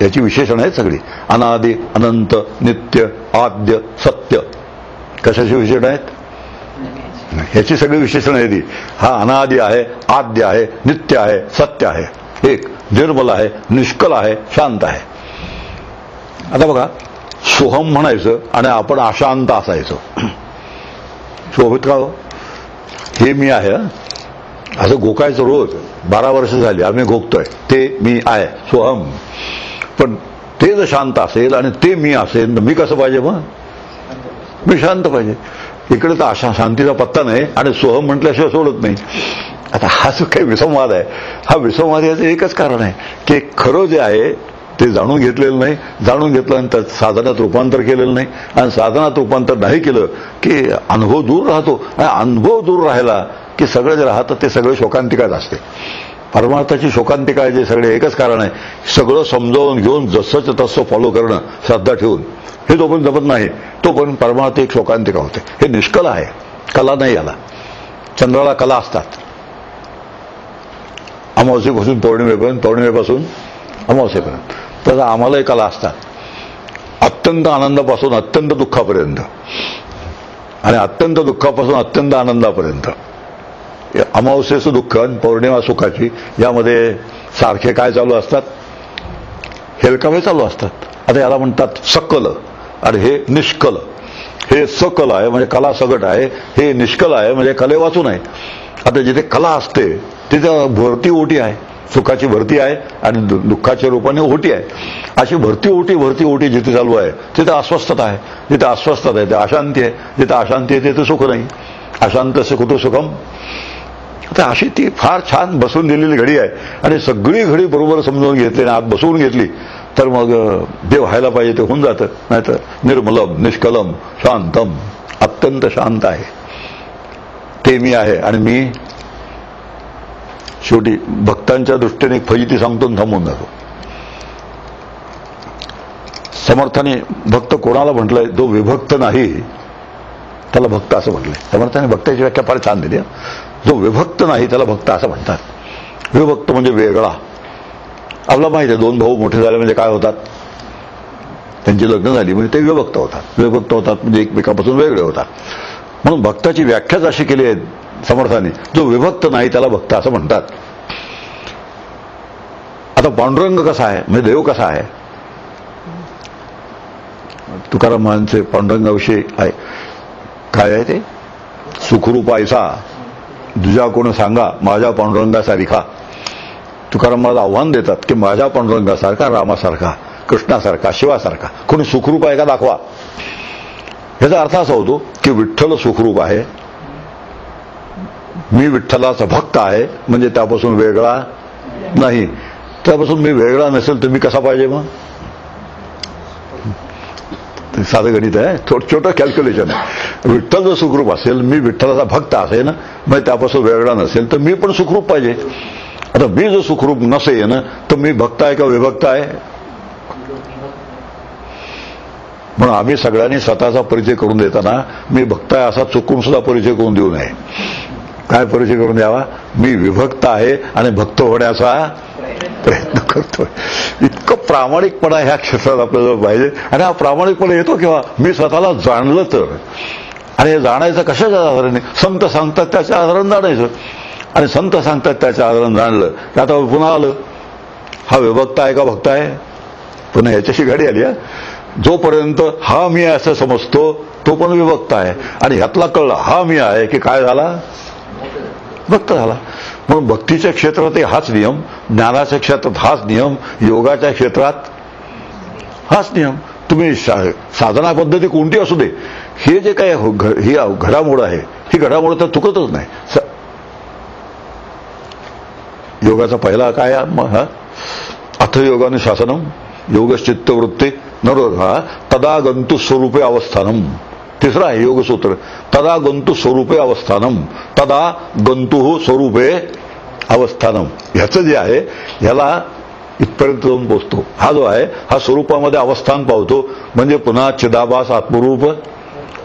याची विशेषण आहेत सगळी. अनादि, अनंत, नित्य, आद्य, सत्य. कशाची विशेषण आहेत? ह्याची सगळी विशेषण आहे ती. हा अनादि आहे, आद्य आहे, नित्य आहे, सत्य आहे, एक निर्मल आहे, निष्कल आहे, शांत आहे. आता बघा, सोहम म्हणायचं आणि आपण अशांत असायचो. शोभित का हो? हे मी आहे असं गोकायचं रोज. 12 वर्ष झाली आम्ही गोकतोय ते मी आहे सोहम. पण ते जर शांत असेल आणि ते मी असेल तर मी कसं पाहिजे? मग मी शांत पाहिजे. इकडे तर अशा शांतीचा पत्ता नाही आणि सोहम म्हटल्याशिवाय सोडत नाही. आता हा जो काही विसंवाद आहे, हा विसंवाद याचं एकच कारण आहे की खरं जे आहे ते जाणून घेतलेलं नाही. जाणून घेतल्यानंतर साधनात रूपांतर केलेलं नाही. आणि साधनात रूपांतर नाही केलं की अनुभव दूर राहतो. आणि अनुभव दूर राहिला की सगळं जे राहतं ते सगळं शोकांतिकाच असते. परमार्थाची शोकांतिका जे सगळे एकच कारण आहे, सगळं समजावून घेऊन जसंच तसं फॉलो करणं श्रद्धा ठेवून. हे जोपर्यंत जमत नाही तोपर्यंत परमार्थ एक शोकांतिका होते. हे निष्कला आहे, कला नाही. याला चंद्राला कला असतात. अमावस्येपासून पौर्णिमेपर्यंत, पौर्णिमेपासून अमावस्येपर्यंत. तसं आम्हालाही कला असतात. अत्यंत आनंदापासून अत्यंत दुःखापर्यंत आणि अत्यंत दुःखापासून अत्यंत आनंदापर्यंत. अमावस्येचं दुःख आणि पौर्णिमा सुखाची यामध्ये सारखे काय चालू असतात? हेलकावे चालू असतात. आता याला म्हणतात सकल आणि हे निष्कल. हे सकल आहे म्हणजे कला सगट आहे. हे निष्कल आहे म्हणजे कले वाचून आहे. आता जिथे कला असते तिथे भरती ओटी आहे. सुखाची भरती आहे आणि दुःखाच्या रूपाने ओटी आहे. अशी भरती ओटी जिथे चालू आहे तिथे अस्वस्थता आहे. जिथे अस्वस्थता आहे तिथे अशांती आहे. जिथे अशांती आहे तिथे सुख नाही. अशांत सुखतो सुखम. तर अशी ती फार छान बसून दिलेली घडी आहे. आणि सगळी घडी बरोबर समजून घेतली आणि आत बसवून घेतली तर मग जे व्हायला पाहिजे ते होऊन जातं. नाहीतर निर्मलम निष्कलम शांतम, अत्यंत शांत आहे ते मी आहे. आणि मी शेवटी भक्तांच्या दृष्टीने एक फजिती सांगतो थांबून जातो. समर्थाने भक्त कोणाला म्हटलंय? जो विभक्त नाही त्याला भक्त असं म्हटलंय. समर्थाने भक्ताची व्याख्या फार छान दिली. जो विभक्त नाही त्याला भक्त असं म्हणतात. विभक्त म्हणजे वेगळा. आपला माहिती आहे 2 भाऊ मोठे झाले म्हणजे काय होतात? त्यांची लग्न झाली म्हणजे ते विभक्त होतात. विभक्त होतात म्हणजे एकमेकापासून वेगळे होतात. म्हणून भक्ताची व्याख्याच अशी केली आहे समर्थाने, जो विभक्त नाही त्याला भक्त असं म्हणतात. आता पांडुरंग कसा आहे म्हणजे देव कसा आहे? तुकाराम महाराजांचे पांडुरंगाविषयी आहे. काय आहे ते? सुखरूप ऐसा दुजा कोण सांगा माझ्या पांडुरंगासारखा. तुकाराम महाराज आव्हान देतात की माझ्या पांडुरंगासारखा, रामासारखा, कृष्णासारखा, शिवासारखा कोणी सुखरूप आहे का दाखवा. याचा अर्थ असा होतो की विठ्ठल सुखरूप आहे. मी विठ्ठलाचा भक्त आहे म्हणजे त्यापासून वेगळा नाही. त्यापासून मी वेगळा नसेल तर मी कसा पाहिजे? मग साधं गणित आहे, छोटं कॅल्क्युलेशन आहे. विठ्ठल जर सुखरूप असेल, मी विठ्ठलाचा भक्त असेल मग त्यापासून वेगळा नसेल तर मी पण सुखरूप पाहिजे. आता मी जर सुखरूप नसेल तर मी भक्त आहे का विभक्त आहे? म्हणून आम्ही सगळ्यांनी स्वतःचा परिचय करून देताना मी भक्त आहे असा चुकून सुद्धा परिचय करून देऊ नये. काय परिचय करून द्यावा? मी विभक्त आहे आणि भक्त होण्याचा प्रयत्न करतोय. इतकं प्रामाणिकपणा ह्या क्षेत्रात आपल्याला पाहिजे. आणि हा प्रामाणिकपणा येतो केव्हा? मी स्वतःला जाणलं तर. आणि हे जाणायचं कशाच्या आधाराने? संत सांगतात त्याच्या आधाराने जाणायचं. आणि संत सांगतात त्याच्या आधाराने जाणलं की आता पुन्हा आलं, हा विभक्त आहे का भक्त आहे? पुन्हा याच्याशी गाडी आली. जोपर्यंत हा मी असं समजतो तो पण विभक्त आहे. आणि ह्यातला कळला हा मी आहे की काय झाला? भक्त झाला. म्हणून भक्तीच्या क्षेत्रात हाच नियम, ज्ञानाच्या क्षेत्रात हाच नियम, योगाच्या क्षेत्रात हाच नियम. तुम्ही साधना पद्धती कोणती असू दे, हे जे काय ही घडामोड आहे ही घडामोड तर चुकतच नाही. योगाचा पहिला काय? अथ योगानुशासनम योगश्चित्तवृत्ती नरोधा तदा गंतु स्वरूपे अवस्थानम. तिसरा आहे योगसूत्र. तदा गंतु स्वरूपे अवस्थानम. तदा गंतु स्वरूपे अवस्थानम. ह्याचं जे आहे ह्याला इथपर्यंत जाऊन पोचतो. हा जो आहे हा स्वरूपामध्ये अवस्थान पावतो म्हणजे पुन्हा चिदाभास आत्मरूप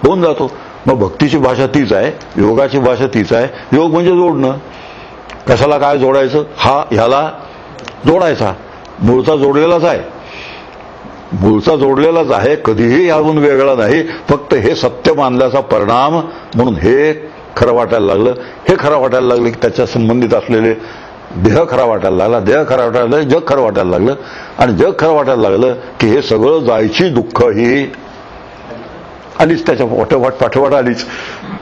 होऊन जातो. मग भक्तीची भाषा तीच आहे, योगाची भाषा तीच आहे. योग म्हणजे जोडणं. कशाला काय जोडायचं? हा ह्याला जोडायचा. मूळचा जोडलेलाच आहे. मूळचा जोडलेलाच आहे. कधीही याहून वेगळा नाही. फक्त हे सत्य मानल्याचा परिणाम म्हणून हे खरं वाटायला लागलं. हे खरं वाटायला लागलं की त्याच्या संबंधित असलेले देह खरा वाटायला लागला, देह खरा वाटायला लागला, जग खरं वाटायला लागलं. आणि जग खरं वाटायला लागलं की हे सगळं जायची दुःख ही आलीच त्याच्या पाठोपाठ आलीच.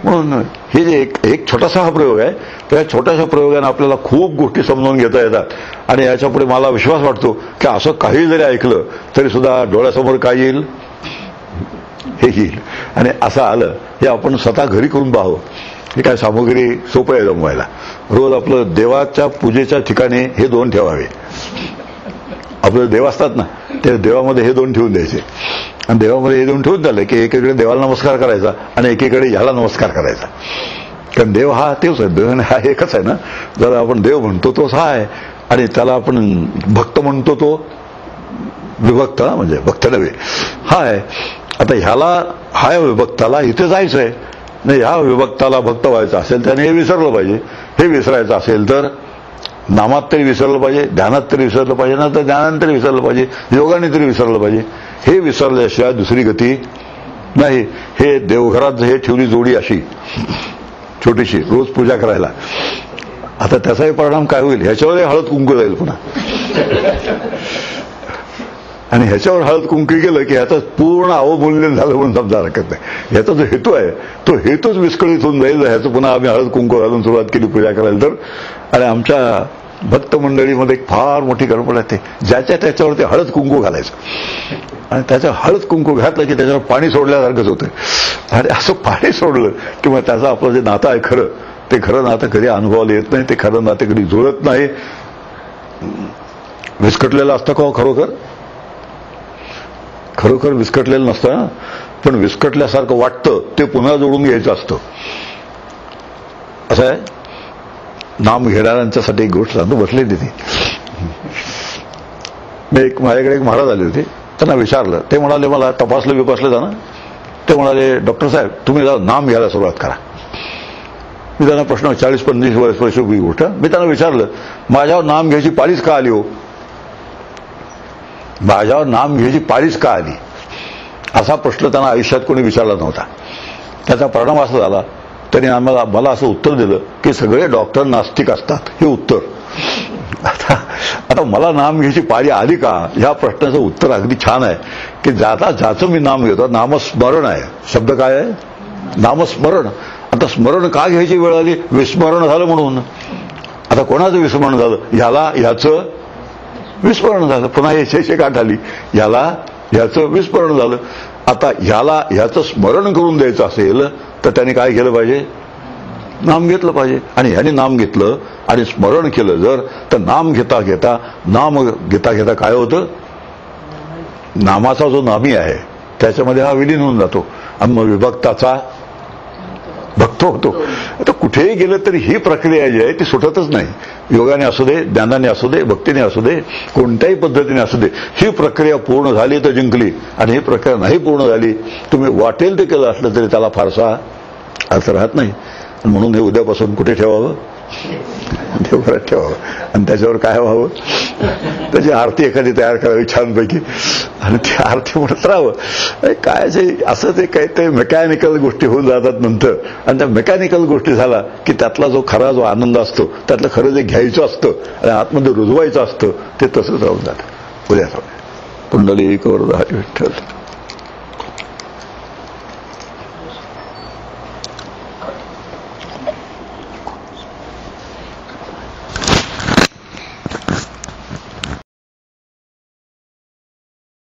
म्हणून हे जे एक छोटासा हा प्रयोग आहे, त्या छोट्याशा प्रयोगाने आपल्याला खूप गोष्टी समजावून घेता येतात. आणि याच्यापुढे मला विश्वास वाटतो की असं काही जरी ऐकलं तरी सुद्धा डोळ्यासमोर काय येईल, हे येईल. आणि असं आलं हे आपण स्वतः घरी करून पाहावं. हे काय सामुग्री सोपं आहे जमवायला. रोज आपलं देवाच्या पूजेच्या ठिकाणी हे 2 ठेवावे. आपलं देव असतात ना, ते देवामध्ये हे 2 ठेवून द्यायचे. आणि देवामध्ये हे 2 ठेवून झालं की एकीकडे देवाला नमस्कार करायचा आणि एकीकडे ह्याला नमस्कार करायचा. कारण देव हा तेच आहे, देव हा एकच आहे ना. जर आपण देव म्हणतो तोच हा आहे, आणि त्याला आपण भक्त म्हणतो तो विभक्त, म्हणजे भक्त नव्हे, हा आहे. आता ह्याला हा विभक्ताला इथे जायचं आहे नाही, ह्या विभक्ताला भक्त व्हायचं असेल त्याने हे विसरलं पाहिजे. हे विसरायचं असेल तर नामात तरी विसरलं पाहिजे, ध्यानात तरी विसरलं पाहिजे, ना तर ज्ञानात तरी विसरलं पाहिजे, योगाने तरी विसरलं पाहिजे. हे विसरल्याशिवाय दुसरी गती नाही. हे देवघरात हे ठेवली जोडी अशी छोटीशी रोज पूजा करायला. आता त्याचाही परिणाम काय होईल, ह्याच्यावरही हळद कुंकू जाईल पुन्हा. आणि ह्याच्यावर हळद कुंकू गेलं की ह्याचं पूर्ण अवमूल्यन झालं म्हणून समजा हरकत नाही. ह्याचा जो हेतू आहे तो हेतूच विस्कळीत होऊन जाईल. ह्याचं पुन्हा आम्ही हळद कुंकू घालून सुरुवात केली पूजा करायला तर. आणि आमच्या भक्त मंडळीमध्ये एक फार मोठी गडबड आहे, ते ज्याच्या त्याच्यावर ते हळद कुंकू घालायचं. आणि त्याचं हळद कुंकू घातलं की त्याच्यावर पाणी सोडल्यासारखंच होतं. आणि असं पाणी सोडलं किंवा त्याचं आपलं जे नातं आहे खरं, ते खरं नातं कधी अनुभवाला येत नाही, ते खरं नातं कधी जुळत नाही. विस्कटलेलं असतं का खरोखर? खरोखर विस्कटलेलं नसतं ना, पण विस्कटल्यासारखं वाटतं ते पुन्हा जोडून घ्यायचं असतं. असं आहे. नाम घेणाऱ्यांच्यासाठी एक गोष्ट सांगतो, बसलेली ती. माझ्याकडे एक महाराज आले होते, त्यांना विचारलं, ते म्हणाले मला तपासलं जाणं. ते म्हणाले डॉक्टर साहेब तुम्ही नाम घ्यायला सुरुवात करा. मी त्यांना प्रश्न 40-50 वर्षापूर्वी गोष्ट मी त्यांना विचारलं, माझ्यावर नाम घ्यायची पाळीच का आली हो? माझ्यावर नाम घ्यायची पाळीच का आली असा प्रश्न त्यांना आयुष्यात कोणी विचारला नव्हता. त्याचा परिणाम असा झाला, त्यांनी मला असं उत्तर दिलं की सगळे डॉक्टर नास्तिक असतात. हे उत्तर. आता मला नाम घ्यायची पाळी आली का ह्या प्रश्नाचं उत्तर अगदी छान आहे की ज्याचं मी नाम घेतो, नामस्मरण आहे. शब्द काय आहे? नामस्मरण. आता स्मरण का घ्यायची वेळ आली? विस्मरण झालं म्हणून. आता कोणाचं विस्मरण झालं? ह्याचं विस्मरण झालं. पुन्हा याची गाठ आली, ह्याचं विस्मरण झालं. आता ह्याचं स्मरण करून द्यायचं असेल तर त्याने काय केलं पाहिजे? नाम घेतलं पाहिजे. आणि ह्याने नाम घेतलं आणि स्मरण केलं जर, तर नाम घेता घेता काय होतं? नामाचा जो नामी आहे त्याच्यामध्ये हा विलीन होऊन जातो आणि मग विभक्ताचा भक्त होतो. आता कुठेही गेलं तरी ही प्रक्रिया जी आहे ती सुटतच नाही. योगाने असू दे, ज्ञानाने असू दे, भक्तीने असू दे, कोणत्याही पद्धतीने असू दे, ही प्रक्रिया पूर्ण झाली तर जिंकली. आणि ही प्रक्रिया नाही पूर्ण झाली, तुम्ही वाटेल ते केलं असलं तरी त्याला फारसा अर्थ राहत नाही. म्हणून हे उद्यापासून कुठे ठेवावं? देवघरात ठेवावं. आणि त्याच्यावर काय व्हावं? त्याची आरती एखादी तयार करावी छानपैकी आणि ती आरती म्हणत राहावं. काय असं ते काही ते मेकॅनिकल गोष्टी होऊन जातात नंतर. आणि त्या मेकॅनिकल गोष्टी झाला की त्यातला जो खरा आनंद असतो, त्यातलं खरं जे घ्यायचं असतं आणि आतमध्ये रुजवायचं असतं ते तसंच राहून जातं. उद्या कुंडली कवर विठ्ठल.